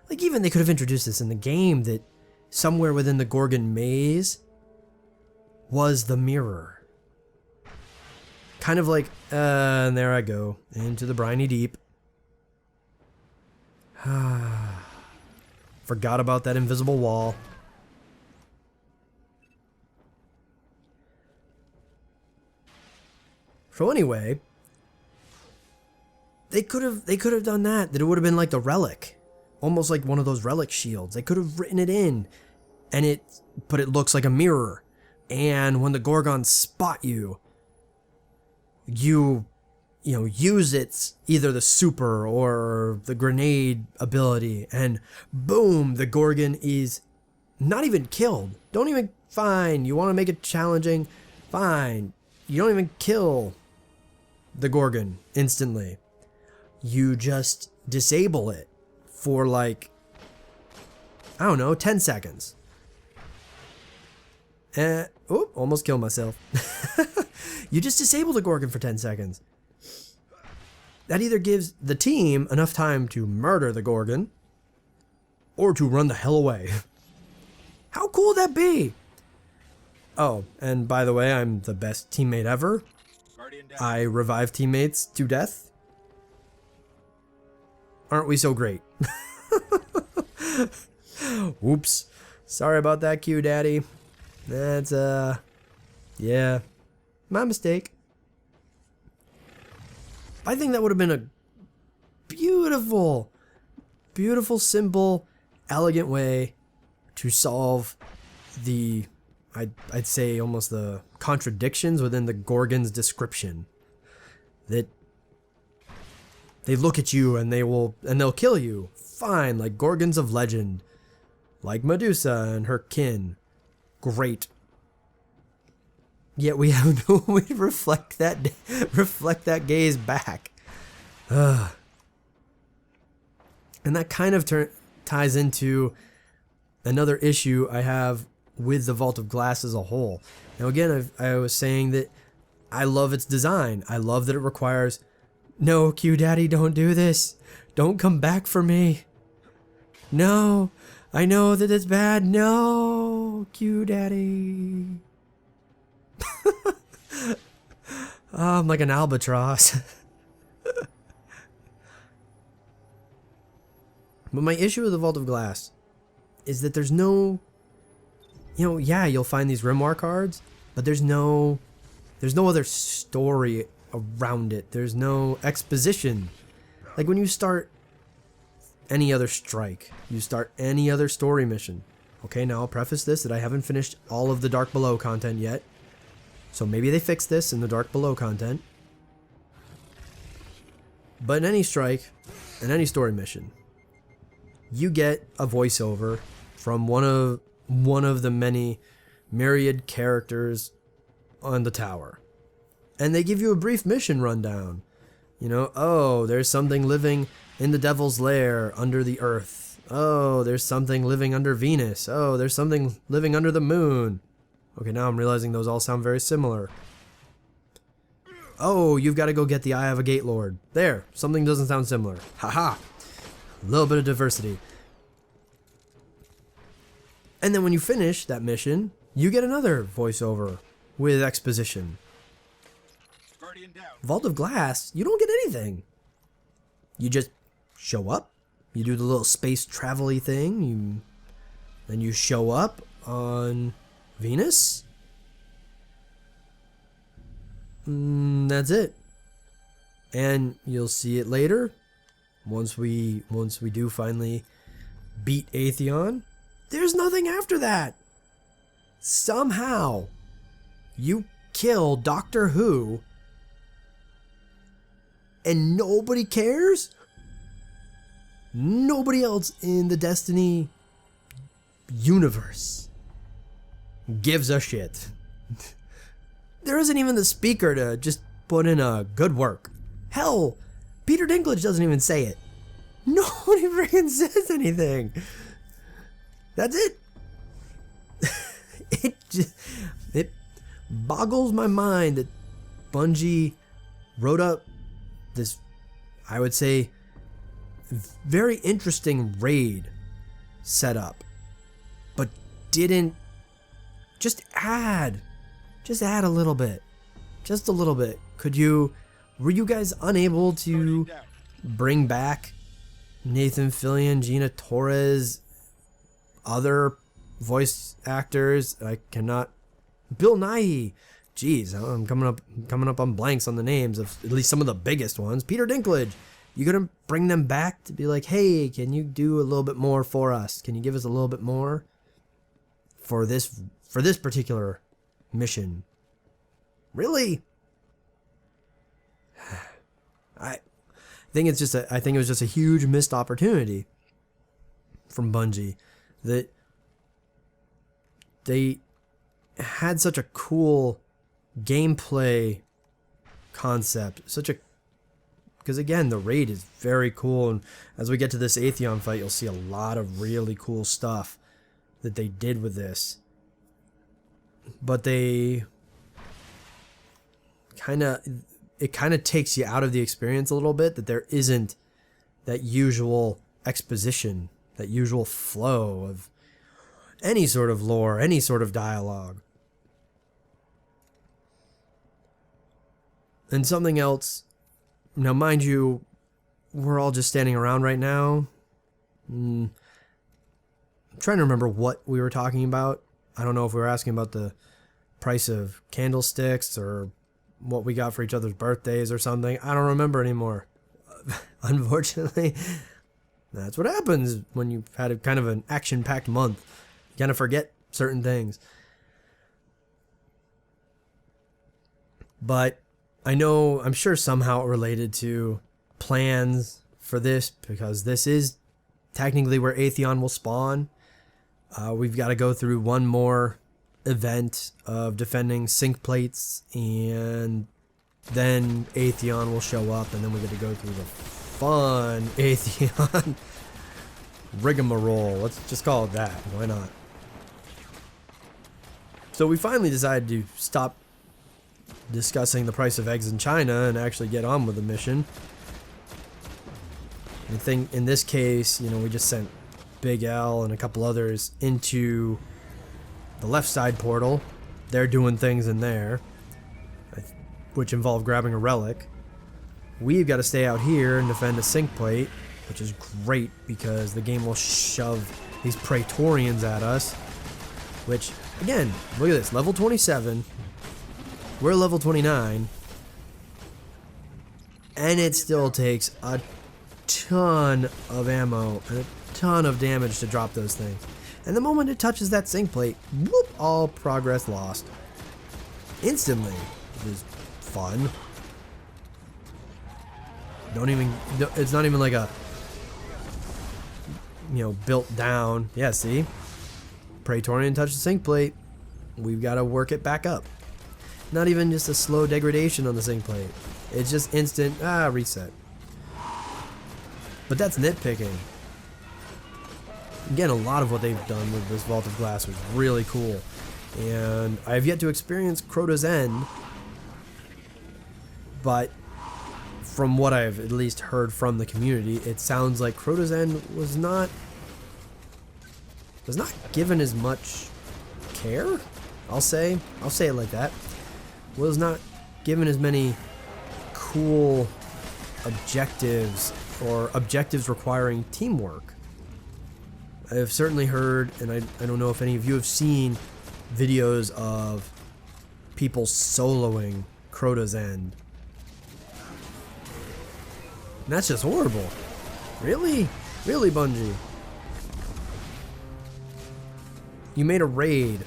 Speaker 1: Like, even they could have introduced this in the game, that somewhere within the Gorgon maze was the mirror. Kind of like, and there I go, into the briny deep. Forgot about that invisible wall. So anyway, they could have done that. That it would have been like the relic, almost like one of those relic shields. They could have written it in, but it looks like a mirror. And when the Gorgons spot you, you know, use its either the super or the grenade ability, and boom, the Gorgon is not even killed. Don't even, fine, you want to make it challenging, fine. You don't even kill the Gorgon instantly. You just disable it for like, I don't know, 10 seconds. Almost killed myself. You just disable the Gorgon for 10 seconds. That either gives the team enough time to murder the Gorgon or to run the hell away. How cool would that be? Oh, and by the way, I'm the best teammate ever. I revive teammates to death. Aren't we so great? Oops. Sorry about that, Q Daddy. That's, yeah, my mistake. I think that would have been a beautiful, simple, elegant way to solve the, I'd say almost the contradictions within the Gorgon's description. That they look at you and they'll kill you. Fine, like Gorgons of legend. Like Medusa and her kin. Great. Yet we have no way to reflect that gaze back. And that kind of ties into another issue I have with the Vault of Glass as a whole. Now again, I was saying that I love its design. I love that it requires No, Q Daddy, don't do this. Don't come back for me. No, I know that it's bad. No, Q Daddy. Oh, I'm like an albatross. But my issue with the Vault of Glass is that there's no, yeah, you'll find these grimoire cards, but there's no other story around it. There's no exposition. Like when you start any other strike, you start any other story mission. Okay, now I'll preface this that I haven't finished all of the Dark Below content yet. So maybe they fix this in the Dark Below content. But in any strike, in any story mission, you get a voiceover from one of the many myriad characters on the tower. And they give you a brief mission rundown. Oh, there's something living in the Devil's Lair under the Earth. Oh, there's something living under Venus. Oh, there's something living under the Moon. Okay, now I'm realizing those all sound very similar. Oh, you've got to go get the Eye of a Gate Lord. There, something doesn't sound similar. Haha. A little bit of diversity. And then when you finish that mission, you get another voiceover with exposition. Vault of Glass, you don't get anything. You just show up, you do the little space travel-y thing, then you show up on Venus. That's it. And you'll see it later. Once we do finally beat Atheon, there's nothing after that. Somehow, you kill Doctor Who, and nobody cares? Nobody else in the Destiny universe gives a shit. There isn't even the speaker to just put in a good work. Hell, Peter Dinklage doesn't even say it. Nobody freaking says anything. That's it. It boggles my mind that Bungie wrote up this, I would say, very interesting raid setup, but didn't just add a little bit, just a little bit. Were you guys unable to bring back Nathan Fillion, Gina Torres, other voice actors? Bill Nighy. Jeez, I'm coming up on blanks on the names of at least some of the biggest ones. Peter Dinklage. You gonna bring them back to be like, hey, can you do a little bit more for us? Can you give us a little bit more for this particular mission? Really? I think it was just a huge missed opportunity from Bungie, that they had such a cool gameplay concept, because again, the raid is very cool, and as we get to this Atheon fight, you'll see a lot of really cool stuff that they did with this. But it kind of takes you out of the experience a little bit, that there isn't that usual exposition, that usual flow of any sort of lore, any sort of dialogue. And something else, now mind you, we're all just standing around right now. I'm trying to remember what we were talking about. I don't know if we were asking about the price of candlesticks or what we got for each other's birthdays or something. I don't remember anymore. Unfortunately, that's what happens when you've had a kind of an action-packed month. You kind of forget certain things. But I'm sure somehow related to plans for this, because this is technically where Atheon will spawn. We've got to go through one more event of defending sync plates, and then Atheon will show up, and then we get to go through the fun Atheon rigmarole. Let's just call it that. Why not? So we finally decided to stop discussing the price of eggs in China and actually get on with the mission. I think in this case, we just sent Big L and a couple others into the left side portal. They're doing things in there, which involve grabbing a relic. We've got to stay out here and defend a sync plate, which is great because the game will shove these Praetorians at us. Which, again, look at this, level 27. We're level 29. And it still takes a ton of ammo and a ton of damage to drop those things. And the moment it touches that sync plate, whoop, all progress lost. Instantly. It is fun. It's not even like a, built down. Yeah, see? Praetorian touched the sync plate. We've got to work it back up. Not even just a slow degradation on the sync plate. It's just instant, reset. But that's nitpicking. Again, a lot of what they've done with this Vault of Glass was really cool. And I have yet to experience Crota's End. But from what I've at least heard from the community, it sounds like Crota's End was not given as much care. I'll say it like that. Was not given as many cool objectives or objectives requiring teamwork. I've certainly heard, and I don't know if any of you have seen videos of people soloing Crota's End. And that's just horrible. Really? Really, Bungie? You made a raid,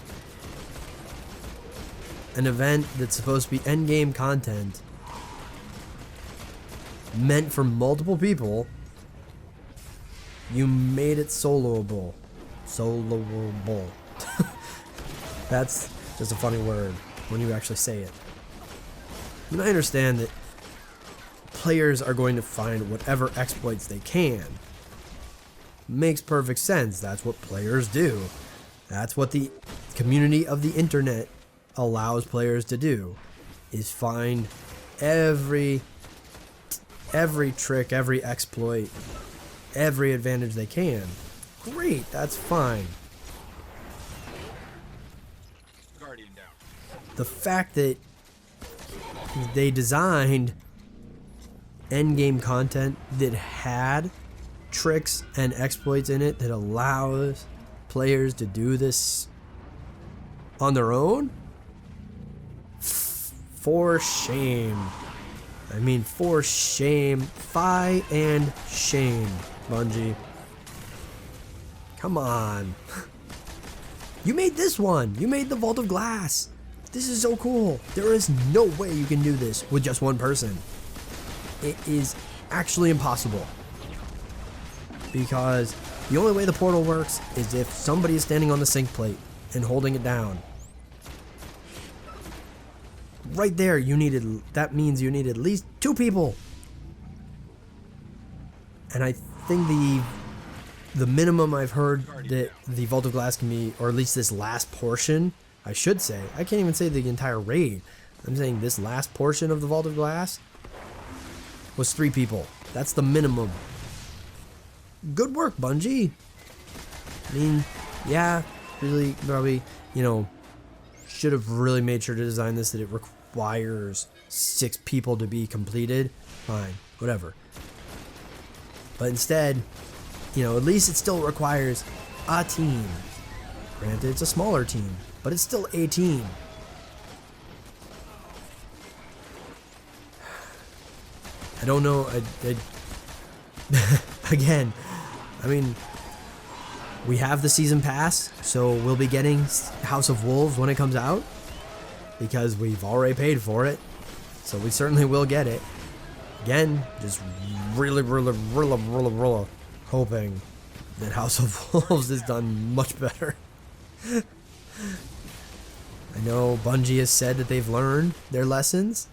Speaker 1: an event that's supposed to be endgame content, meant for multiple people. You made it soloable. Soloable. That's just a funny word when you actually say it. And I understand that players are going to find whatever exploits they can. Makes perfect sense. That's what players do. That's what the community of the internet allows players to do, is find every trick, every exploit, every advantage they can. Great, that's fine. The fact that they designed endgame content that had tricks and exploits in it that allows players to do this on their own? For shame. I mean, for shame. Fie and shame, Bungie. Come on. You made this one. You made the Vault of Glass. This is so cool. There is no way you can do this with just one person. It is actually impossible. Because the only way the portal works is if somebody is standing on the sync plate and holding it down. Right there, that means you need at least 2 people. And I think the minimum I've heard that the Vault of Glass can be, or at least this last portion, I should say, I can't even say the entire raid. I'm saying this last portion of the Vault of Glass was 3 people. That's the minimum. Good work, Bungie. I mean, yeah, really, probably, should have really made sure to design this that it requires 6 people to be completed. Fine, whatever. But instead, at least it still requires a team. Granted, it's a smaller team, but it's still a team. I don't know. Again, I mean, we have the season pass, so we'll be getting House of Wolves when it comes out, because we've already paid for it, so we certainly will get it. Again, just really hoping that House of Wolves is done much better. I know Bungie has said that they've learned their lessons.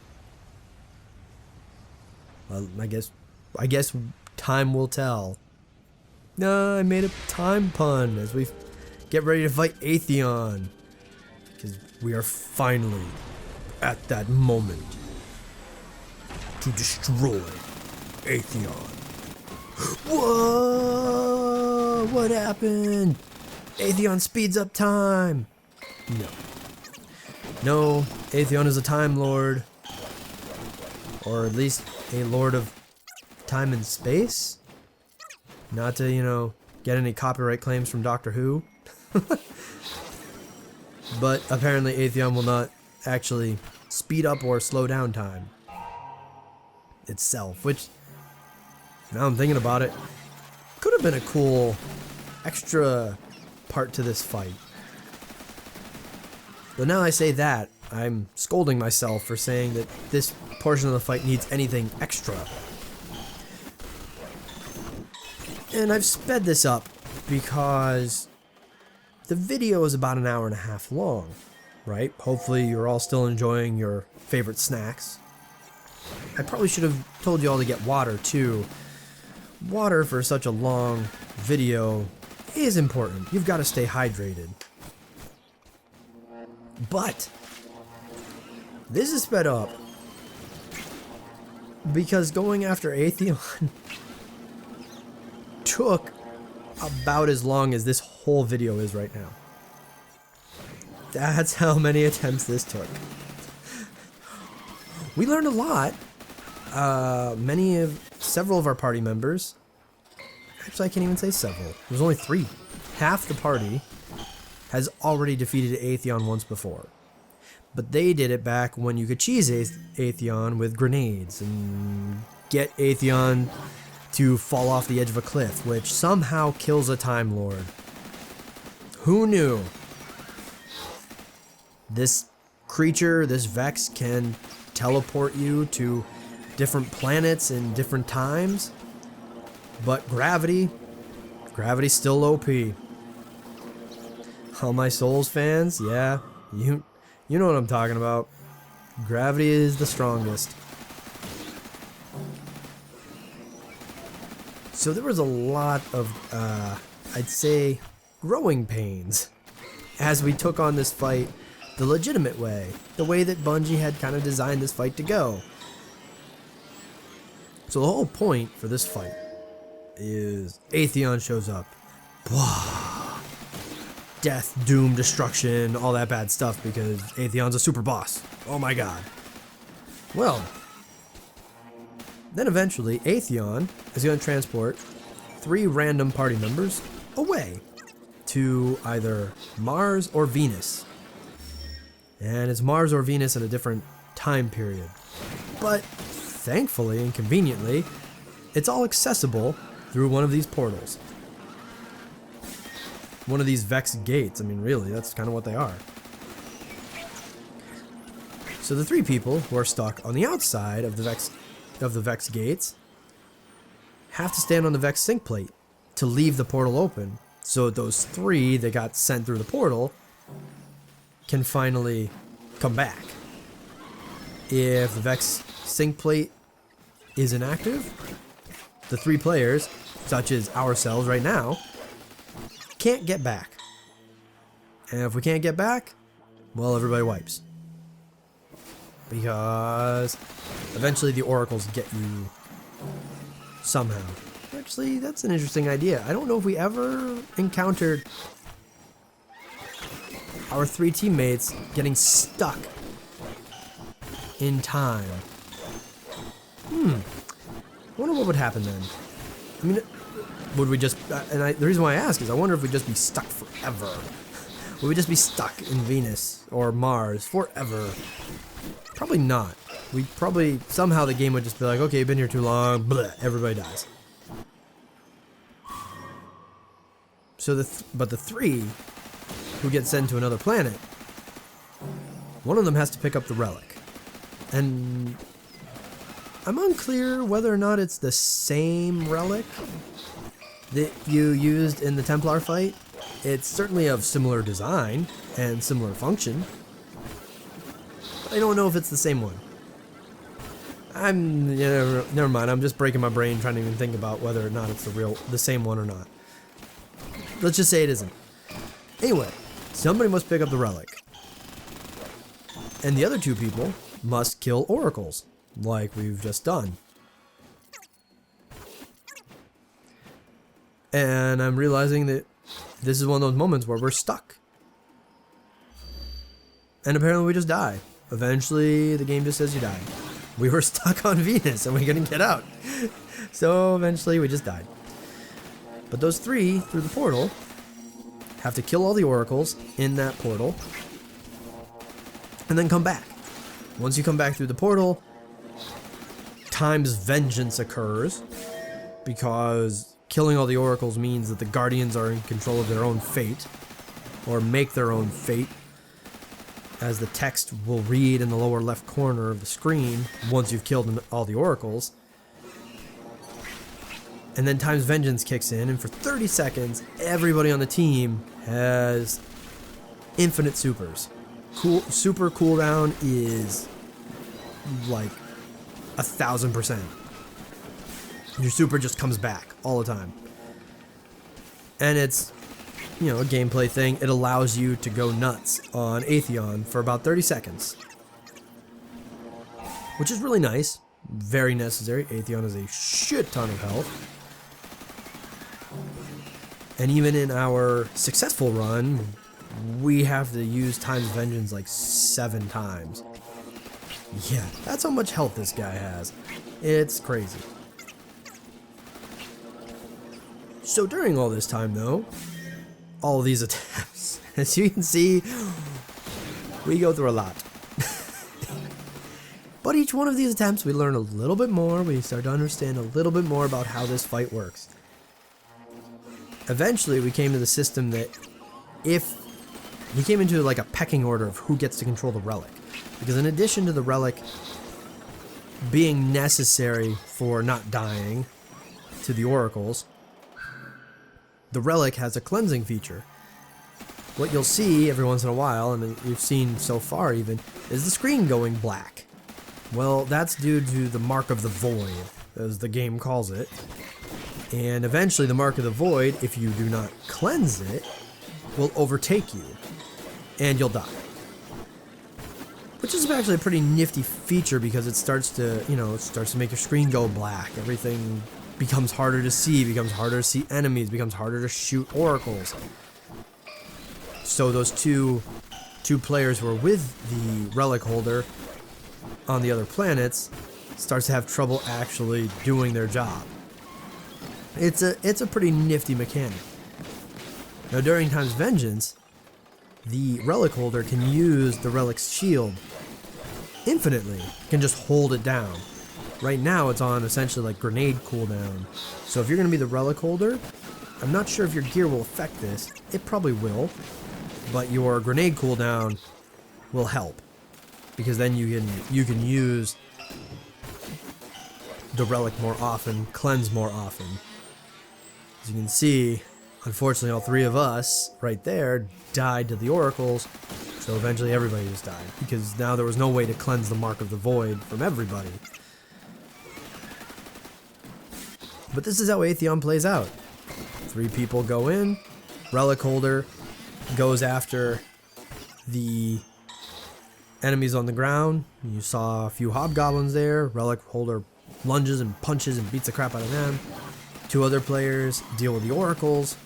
Speaker 1: Well, I guess time will tell. No, I made a time pun as we get ready to fight Atheon, because we are finally at that moment to destroy Atheon. Whoa! What happened? Atheon speeds up time! No. No, Atheon is a Time Lord. Or at least a Lord of Time and Space? Not to, you know, get any copyright claims from Doctor Who. But apparently Atheon will not actually speed up or slow down time itself, which, now I'm thinking about it, could have been a cool extra part to this fight. But now I say that, I'm scolding myself for saying that this portion of the fight needs anything extra. And I've sped this up because the video is about an hour and a half long, right? Hopefully you're all still enjoying your favorite snacks. I probably should have told you all to get water too. Water for such a long video is important. You've got to stay hydrated. But this is sped up because going after Atheon took about as long as this whole video is right now. That's how many attempts this took. We learned a lot. Several of our party members, actually I can't even say several, there's only 3. Half the party has already defeated Atheon once before. But they did it back when you could cheese Atheon with grenades and get Atheon to fall off the edge of a cliff, which somehow kills a Time Lord. Who knew? This creature, this Vex, can teleport you to different planets in different times, but gravity's still OP. All my Souls fans, yeah, you know what I'm talking about. Gravity is the strongest. So there was a lot of, I'd say, growing pains as we took on this fight the legitimate way, the way that Bungie had kind of designed this fight to go. So the whole point for this fight is Atheon shows up. Blah. Death, doom, destruction, all that bad stuff because Atheon's a super boss. Oh my god. Well, then eventually Atheon is going to transport 3 random party members away to either Mars or Venus. And it's Mars or Venus at a different time period. But thankfully and conveniently, it's all accessible through one of these portals. One of these Vex gates. I mean, really, that's kind of what they are. So the 3 people who are stuck on the outside of the Vex gates have to stand on the Vex sync plate to leave the portal open. So those 3 that got sent through the portal can finally come back. If the Vex sync plate is inactive, the 3 players, such as ourselves right now, can't get back. And if we can't get back, well, everybody wipes. Because eventually the oracles get you somehow. Actually, that's an interesting idea. I don't know if we ever encountered our 3 teammates getting stuck in time. I wonder what would happen then. I mean, would we just, the reason why I ask is I wonder if we'd just be stuck forever. Would we just be stuck in Venus or Mars forever? Probably not. We probably, somehow the game would just be like, okay, you've been here too long, bleh, everybody dies. So but the 3 who get sent to another planet, one of them has to pick up the relic. And I'm unclear whether or not it's the same relic that you used in the Templar fight. It's certainly of similar design and similar function. But I don't know if it's the same one. Never mind. I'm just breaking my brain trying to even think about whether or not it's the same one or not. Let's just say it isn't. Anyway, somebody must pick up the relic. And the other 2 people must kill oracles, like we've just done. And I'm realizing that this is one of those moments where we're stuck. And apparently we just die. Eventually, the game just says you died. We were stuck on Venus and we couldn't get out. So eventually we just died. But those three through the portal have to kill all the oracles in that portal and then come back. Once you come back through the portal, Time's vengeance occurs because killing all the oracles means that the guardians are in control of their own fate, or make their own fate, as the text will read in the lower left corner of the screen once you've killed all the oracles. And then Time's vengeance kicks in, and for 30 seconds, everybody on the team has infinite supers. Super cooldown is like 1000%. Your super just comes back all the time. And it's, you know, a gameplay thing. It allows you to go nuts on Atheon for about 30 seconds. Which is really nice. Very necessary. Atheon has a shit ton of health. And even in our successful run, we have to use Time's Vengeance like 7 times. Yeah, that's how much health this guy has. It's crazy. So during all this time though, all of these attempts, as you can see, we go through a lot. But each one of these attempts, we learn a little bit more. We start to understand a little bit more about how this fight works. Eventually, we came to the system that if we came into like a pecking order of who gets to control the relic. Because in addition to the relic being necessary for not dying to the oracles, the relic has a cleansing feature. What you'll see every once in a while, and you've seen so far even, is the screen going black. Well, that's due to the Mark of the Void, as the game calls it. And eventually the Mark of the Void, if you do not cleanse it, will overtake you. And you'll die. Which is actually a pretty nifty feature because it starts to, you know, it starts to make your screen go black. Everything becomes harder to see, becomes harder to see enemies, becomes harder to shoot oracles. So those two players who are with the relic holder on the other planets starts to have trouble actually doing their job. It's a pretty nifty mechanic. Now during Time's Vengeance, the relic holder can use the relic's shield infinitely, can just hold it down. Right now it's on essentially like grenade cooldown. So if you're going to be the relic holder, I'm not sure if your gear will affect this. It probably will, but your grenade cooldown will help because then you can use the relic more often, cleanse more often. As you can see, unfortunately all 3 of us right there died to the oracles, so eventually everybody just died because now there was no way to cleanse the Mark of the Void from everybody. But this is how Atheon plays out. 3 people go in, relic holder goes after the enemies on the ground. You saw a few hobgoblins there. Relic holder lunges and punches and beats the crap out of them. 2 other players deal with the oracles.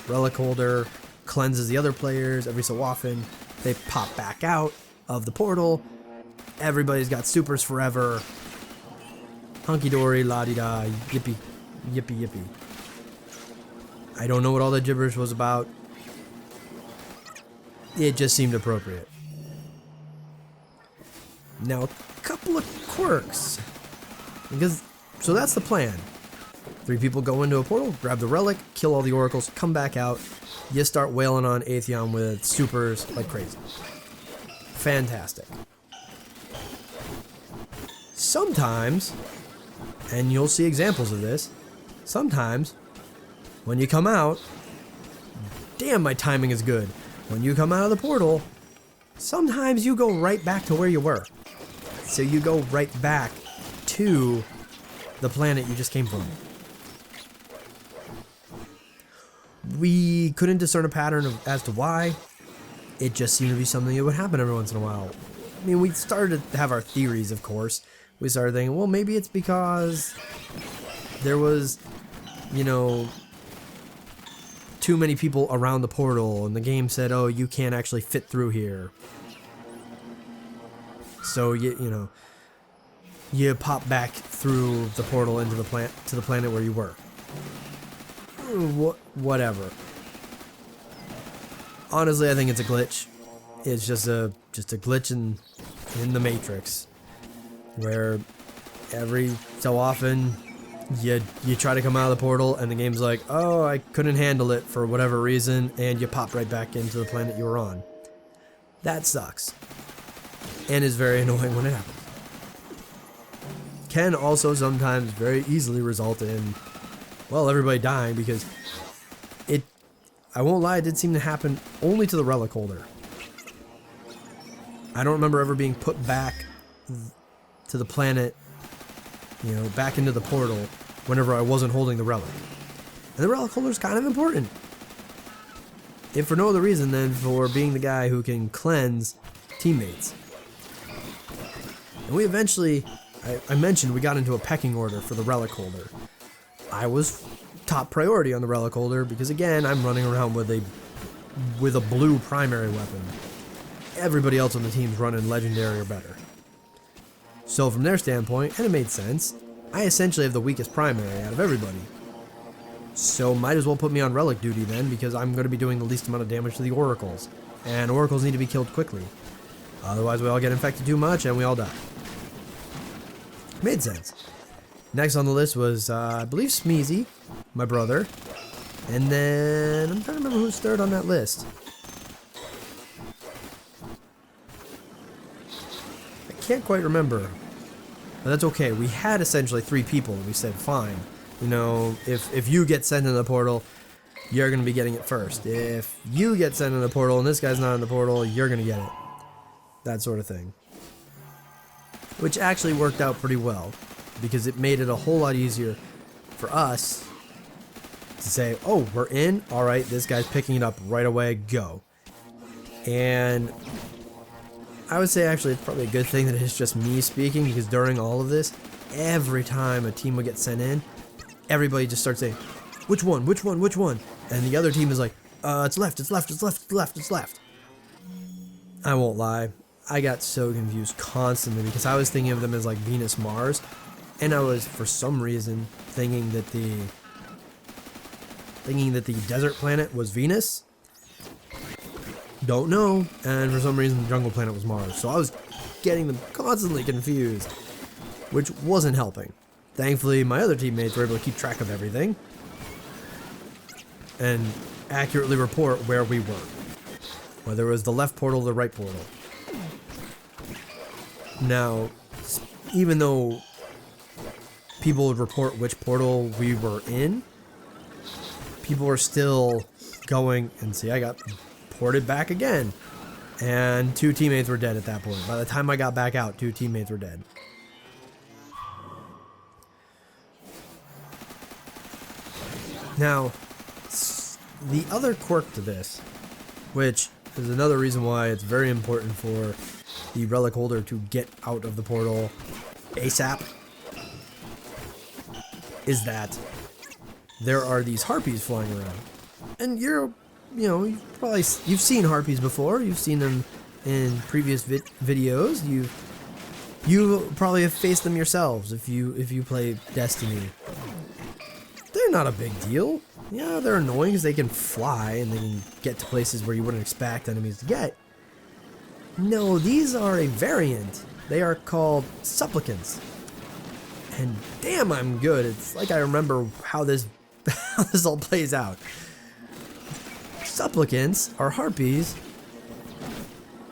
Speaker 1: Relic holder cleanses the other players. Every so often they pop back out of the portal. Everybody's got supers forever. Hunky-dory, la-di-da, yippee, yippee, yippee. I don't know what all that gibberish was about. It just seemed appropriate. Now, a couple of quirks. So that's the plan. 3 people go into a portal, grab the relic, kill all the oracles, come back out. You start wailing on Atheon with supers like crazy. Fantastic. Sometimes, and you'll see examples of this, sometimes when you come out, damn, my timing is good. When you come out of the portal, sometimes you go right back to where you were. So you go right back to the planet you just came from. We couldn't discern a pattern as to why. It just seemed to be something that would happen every once in a while. I mean, we started to have our theories, of course. We started thinking, well, maybe it's because there was, you know, too many people around the portal, and the game said, oh, you can't actually fit through here. So you pop back through the portal into the planet where you were. Whatever. Honestly, I think it's a glitch. It's just a glitch in the Matrix, where every so often you try to come out of the portal and the game's like, oh, I couldn't handle it for whatever reason, and you pop right back into the planet you were on. That sucks, and is very annoying when it happens. Can also sometimes very easily result in, well, everybody dying, because I won't lie, it did seem to happen only to the relic holder. I don't remember ever being put back to the planet, back into the portal whenever I wasn't holding the relic. And the relic holder is kind of important. If for no other reason than for being the guy who can cleanse teammates. And we eventually, I mentioned we got into a pecking order for the relic holder. I was top priority on the relic holder because, again, I'm running around with a blue primary weapon. Everybody else on the team's running legendary or better. So from their standpoint, and it made sense, I essentially have the weakest primary out of everybody. So might as well put me on relic duty then, because I'm going to be doing the least amount of damage to the oracles. And oracles need to be killed quickly. Otherwise we all get infected too much and we all die. Made sense. Next on the list was, I believe, Smeezy, my brother. And then, I'm trying to remember who's third on that list. I can't quite remember. But that's okay. We had essentially 3 people, and we said, fine. If you get sent in the portal, you're going to be getting it first. If you get sent in the portal and this guy's not in the portal, you're going to get it. That sort of thing. Which actually worked out pretty well, because it made it a whole lot easier for us to say, oh, we're in, alright, this guy's picking it up right away, go. And I would say actually it's probably a good thing that it's just me speaking, because during all of this, every time a team would get sent in, everybody just starts saying, which one, which one, which one? And the other team is like, it's left, it's left, it's left, it's left, it's left. I won't lie, I got so confused constantly, because I was thinking of them as like Venus, Mars, and I was, for some reason, thinking that the desert planet was Venus. Don't know. And for some reason, the jungle planet was Mars. So I was getting them constantly confused, which wasn't helping. Thankfully, my other teammates were able to keep track of everything and accurately report where we were, whether it was the left portal or the right portal. Now, even though people would report which portal we were in, people were still going, and see, I got ported back again, and 2 teammates were dead at that point. By the time I got back out, 2 teammates were dead. Now, the other quirk to this, which is another reason why it's very important for the relic holder to get out of the portal ASAP, is that there are these harpies flying around. And you've seen harpies before. You've seen them in previous videos. You probably have faced them yourselves if you play Destiny. They're not a big deal. Yeah, they're annoying because they can fly and they can get to places where you wouldn't expect enemies to get. No, these are a variant. They are called supplicants. And damn, I'm good. It's like I remember how this all plays out. Supplicants are harpies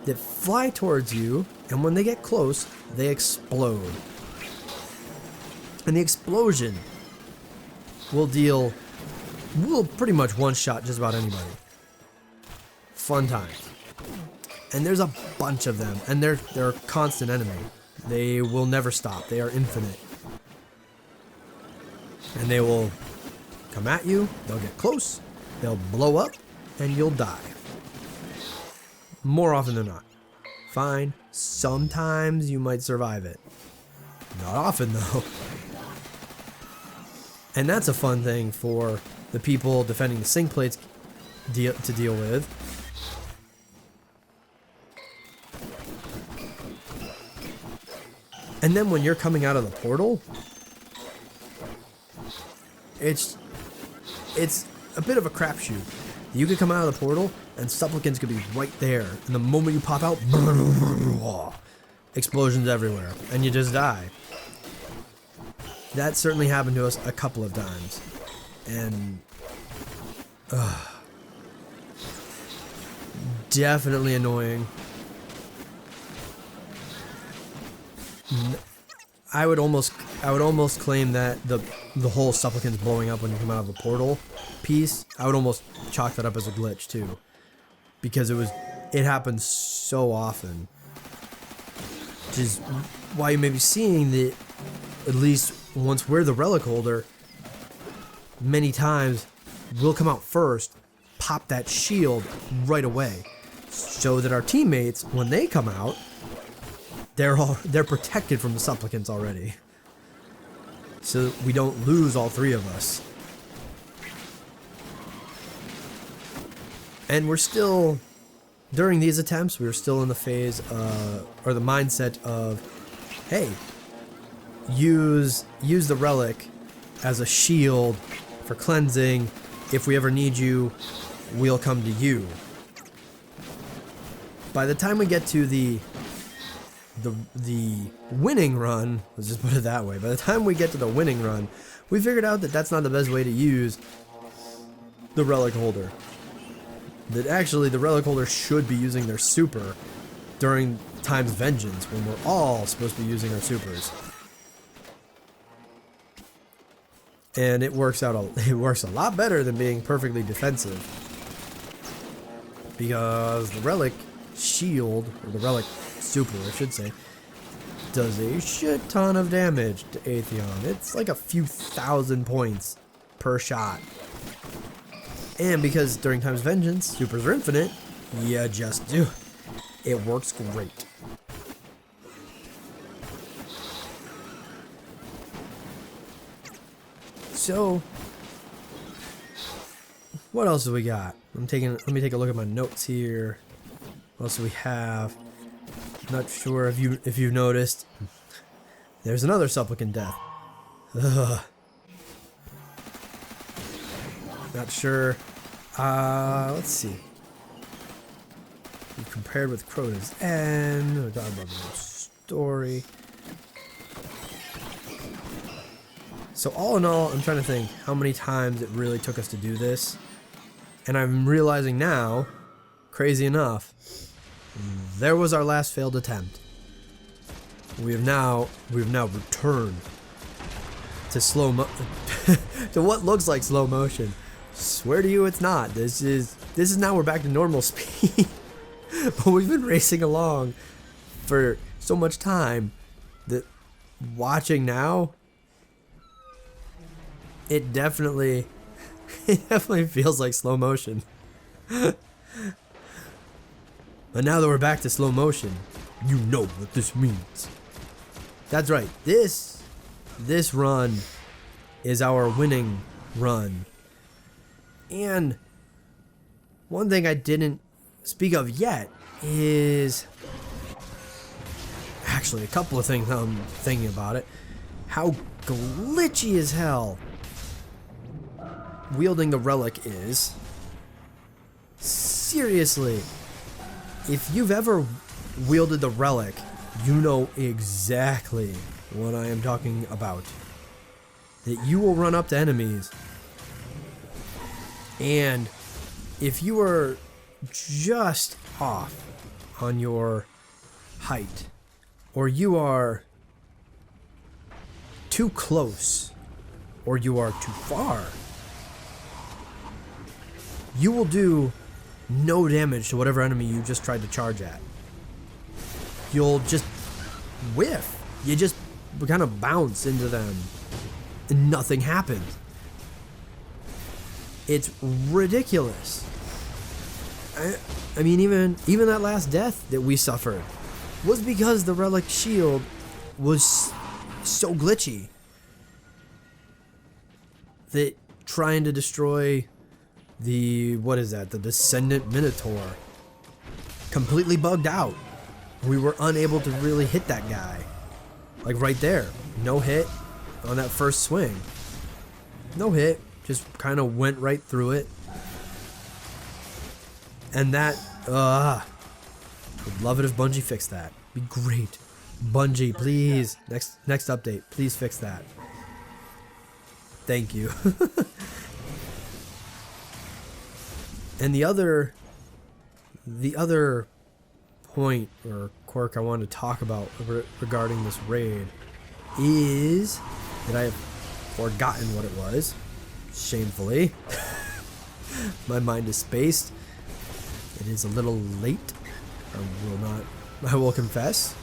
Speaker 1: that fly towards you, and when they get close, they explode. And the explosion will pretty much one-shot just about anybody. Fun times. And there's a bunch of them, and they're a constant enemy. They will never stop. They are infinite. And they will come at you, they'll get close, they'll blow up, and you'll die. More often than not. Fine, sometimes you might survive it. Not often though. And that's a fun thing for the people defending the sync plates to deal with. And then when you're coming out of the portal, it's a bit of a crapshoot. You could come out of the portal and supplicants could be right there, and the moment you pop out, explosions everywhere, and you just die. That certainly happened to us a couple of times, and definitely annoying. I would almost claim that the whole supplicants blowing up when you come out of the portal piece, I would almost chalk that up as a glitch too, because it happens so often. Which is why you may be seeing that at least once we're the relic holder, many times we'll come out first, pop that shield right away, so that our teammates, when they come out, they're protected from the supplicants already, so we don't lose all three of us. And we're still, during these attempts, we're still in the phase or the mindset of, hey, use the relic as a shield for cleansing. If we ever need you, we'll come to you. By the time we get to the winning run, let's just put it that way, by the time we get to the winning run, we figured out that that's not the best way to use the relic holder. That actually the relic holder should be using their super during time's vengeance, when we're all supposed to be using our supers. And it works a lot better than being perfectly defensive, because the relic shield, or the relic super I should say, does a shit ton of damage to Atheon. It's like a few thousand points per shot. And because during time's vengeance supers are infinite, you just do. It works great. So, what else do we got? Let me take a look at my notes here. What else do we have? Not sure if you've noticed. There's another supplicant death. Ugh. Not sure. Let's see. We compared with Crota's End. We're talking about the story. So all in all, I'm trying to think how many times it really took us to do this. And I'm realizing now, crazy enough, there was our last failed attempt. We've now returned to to what looks like slow motion. Swear to you, it's not. This is now we're back to normal speed. But we've been racing along for so much time that watching now, it definitely feels like slow motion. But now that we're back to slow motion, you know what this means. That's right. This run is our winning run. And one thing I didn't speak of yet is actually a couple of things I'm thinking about it. How glitchy as hell wielding the relic is. Seriously, if you've ever wielded the relic, you know exactly what I am talking about. That you will run up to enemies, and if you are just off on your height, or you are too close, or you are too far, you will do no damage to whatever enemy you just tried to charge at. You'll just whiff. You just kind of bounce into them and nothing happens. It's ridiculous. I mean, even that last death that we suffered was because the relic shield was so glitchy that trying to destroy what is that? The Descendant Minotaur. Completely bugged out. We were unable to really hit that guy. Like right there. No hit on that first swing. No hit. Just kind of went right through it. And that, would love it if Bungie fixed that. Be great. Bungie, please. Next update. Please fix that. Thank you. And the other point or quirk I wanted to talk about regarding this raid is that I have forgotten what it was. Shamefully. My mind is spaced. It is a little late. I will confess.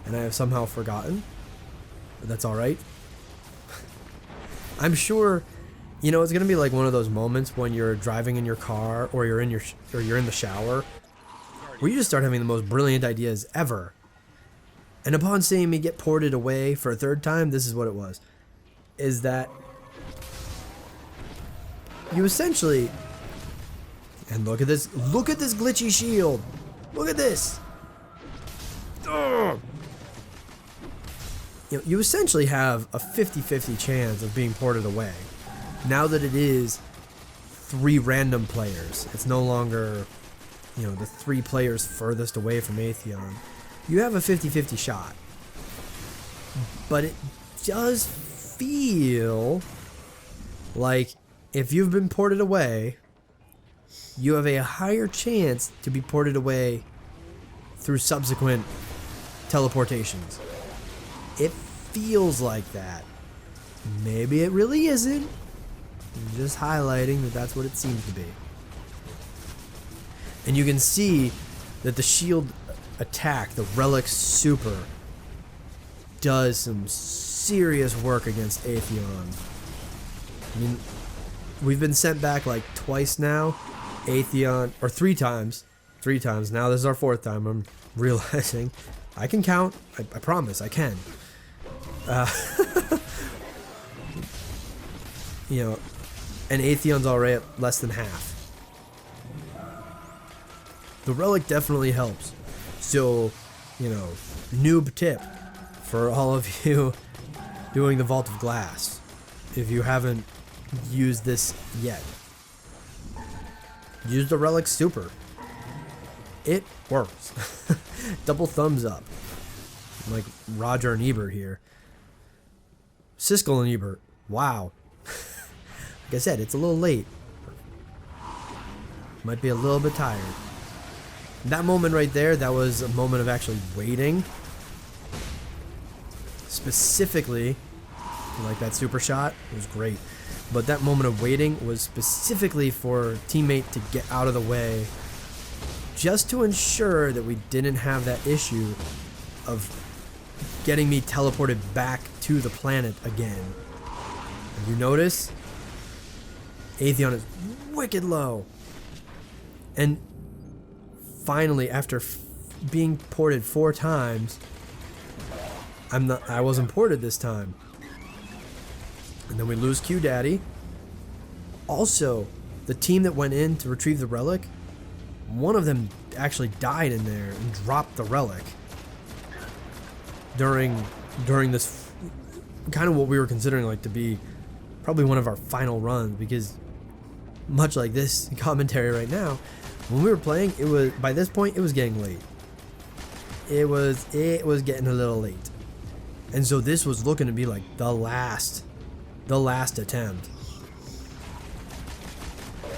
Speaker 1: And I have somehow forgotten. But that's alright. I'm sure, you know, it's gonna be like one of those moments when you're driving in your car or you're in the shower where you just start having the most brilliant ideas ever. And upon seeing me get ported away for a third time, this is what it was. Is that you essentially, and look at this glitchy shield. Look at this. Ugh. You essentially have a 50-50 chance of being ported away. Now that it is 3 random players, it's no longer, you know, the 3 players furthest away from Atheon. You have a 50-50 shot. But it does feel like if you've been ported away, you have a higher chance to be ported away through subsequent teleportations. It feels like that. Maybe it really isn't. I'm just highlighting that that's what it seems to be. And you can see that the shield attack, the Relic Super, does some serious work against Atheon. I mean, we've been sent back like twice now. Atheon, or 3 times. 3 times. Now this is our 4th time. I'm realizing I can count. I promise I can. You know, and Atheon's already at less than half. The relic definitely helps. So, you know, noob tip for all of you doing the Vault of Glass. If you haven't used this yet, use the Relic Super. It works. Double thumbs up. Like Roger and Ebert here. Siskel and Ebert. Wow. Like I said, it's a little late. Might be a little bit tired. That moment right there, that was a moment of actually waiting. Specifically, like that super shot, it was great. But that moment of waiting was specifically for teammate to get out of the way, just to ensure that we didn't have that issue of getting me teleported back to the planet again. And you notice, Atheon is wicked low. And finally, after being ported 4 times, I wasn't ported this time. And then we lose Q Daddy. Also, the team that went in to retrieve the relic, one of them actually died in there and dropped the relic during this kind of what we were considering like to be probably one of our final runs, because much like this commentary right now, when we were playing, it was, by this point, it was getting late. It was getting a little late. And so this was looking to be like the last attempt.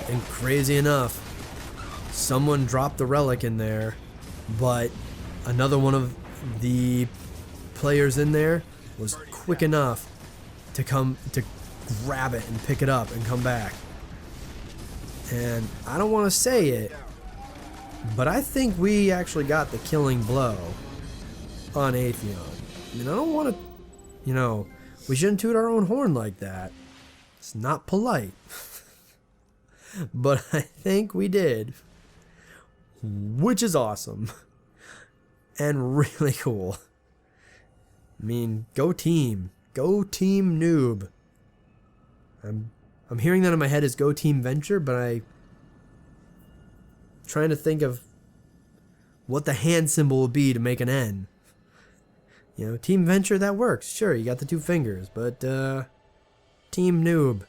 Speaker 1: And crazy enough, someone dropped the relic in there, but another one of the players in there was quick enough to come to grab it and pick it up and come back. And I don't want to say it, but I think we actually got the killing blow on Atheon. I mean, I don't want to, you know, we shouldn't toot our own horn like that. It's not polite. But I think we did, which is awesome and really cool. I mean, go team Noob. I'm I'm hearing that in my head as Go Team Venture, but I'm trying to think of what the hand symbol would be to make an N. You know, Team Venture, that works. Sure, you got the 2 fingers, but Team Noob.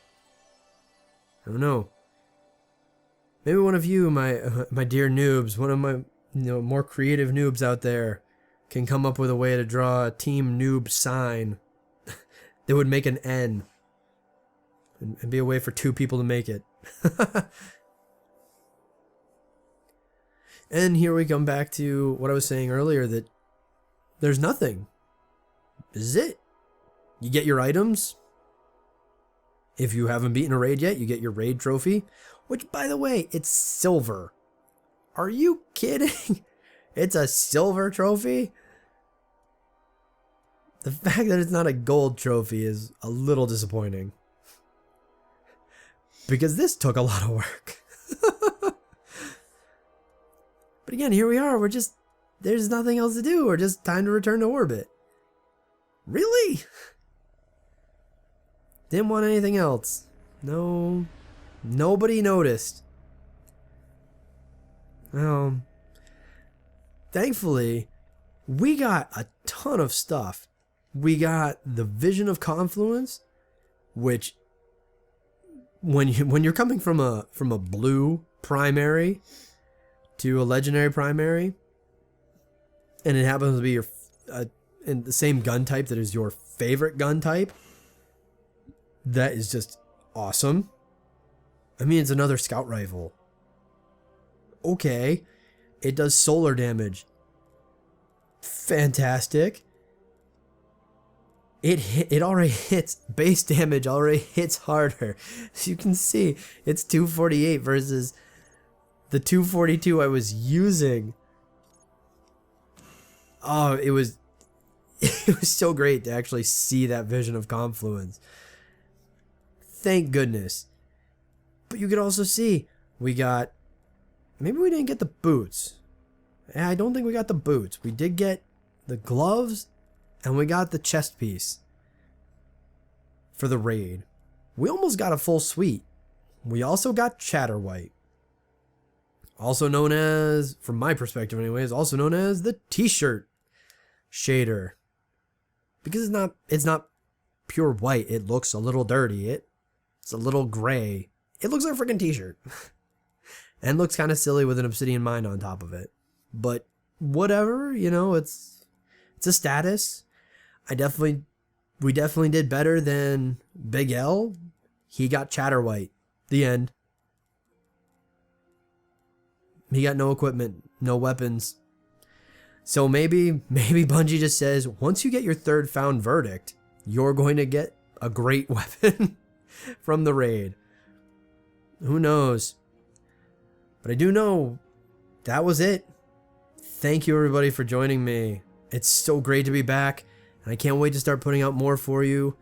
Speaker 1: I don't know. Maybe one of you, my dear noobs, one of my more creative noobs out there, can come up with a way to draw a Team Noob sign that would make an N and be a way for 2 people to make it. And here we come back to what I was saying earlier, that there's nothing. This is it. You get your items. If you haven't beaten a raid yet, you get your raid trophy, which, by the way, it's silver. Are you kidding? It's a silver trophy? The fact that it's not a gold trophy is a little disappointing. Because this took a lot of work. But again, here we are. There's nothing else to do. We're just time to return to orbit. Really? Didn't want anything else. No. Nobody noticed. Thankfully, we got a ton of stuff. We got the Vision of Confluence, which when you're coming from a blue primary to a legendary primary, and it happens to be in the same gun type that is your favorite gun type, that is just awesome. I mean, it's another scout rifle. Okay, it does solar damage. Fantastic. It already hits base damage, already hits harder. As you can see, it's 248 versus the 242 I was using. Oh, it was so great to actually see that Vision of Confluence. Thank goodness. But you could also see we got, maybe we didn't get the boots. I don't think we got the boots. We did get the gloves, and we got the chest piece for the raid. We almost got a full suite. We also got Chatterwhite. Also known as, from my perspective anyways, also known as the t-shirt shader. Because it's not pure white. It looks a little dirty. It's a little gray. It looks like a freaking t-shirt. And looks kind of silly with an obsidian mine on top of it. But whatever, you know, it's a status. We definitely did better than Big L. He got Chatterwhite. The end. He got no equipment, no weapons. So maybe Bungie just says, once you get your 3rd found verdict, you're going to get a great weapon from the raid. Who knows? But I do know that was it. Thank you everybody for joining me. It's so great to be back, and I can't wait to start putting out more for you.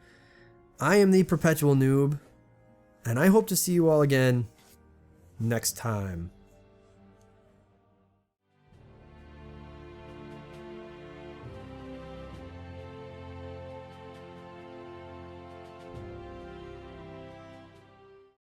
Speaker 1: I am the Perpetual Noob, and I hope to see you all again next time.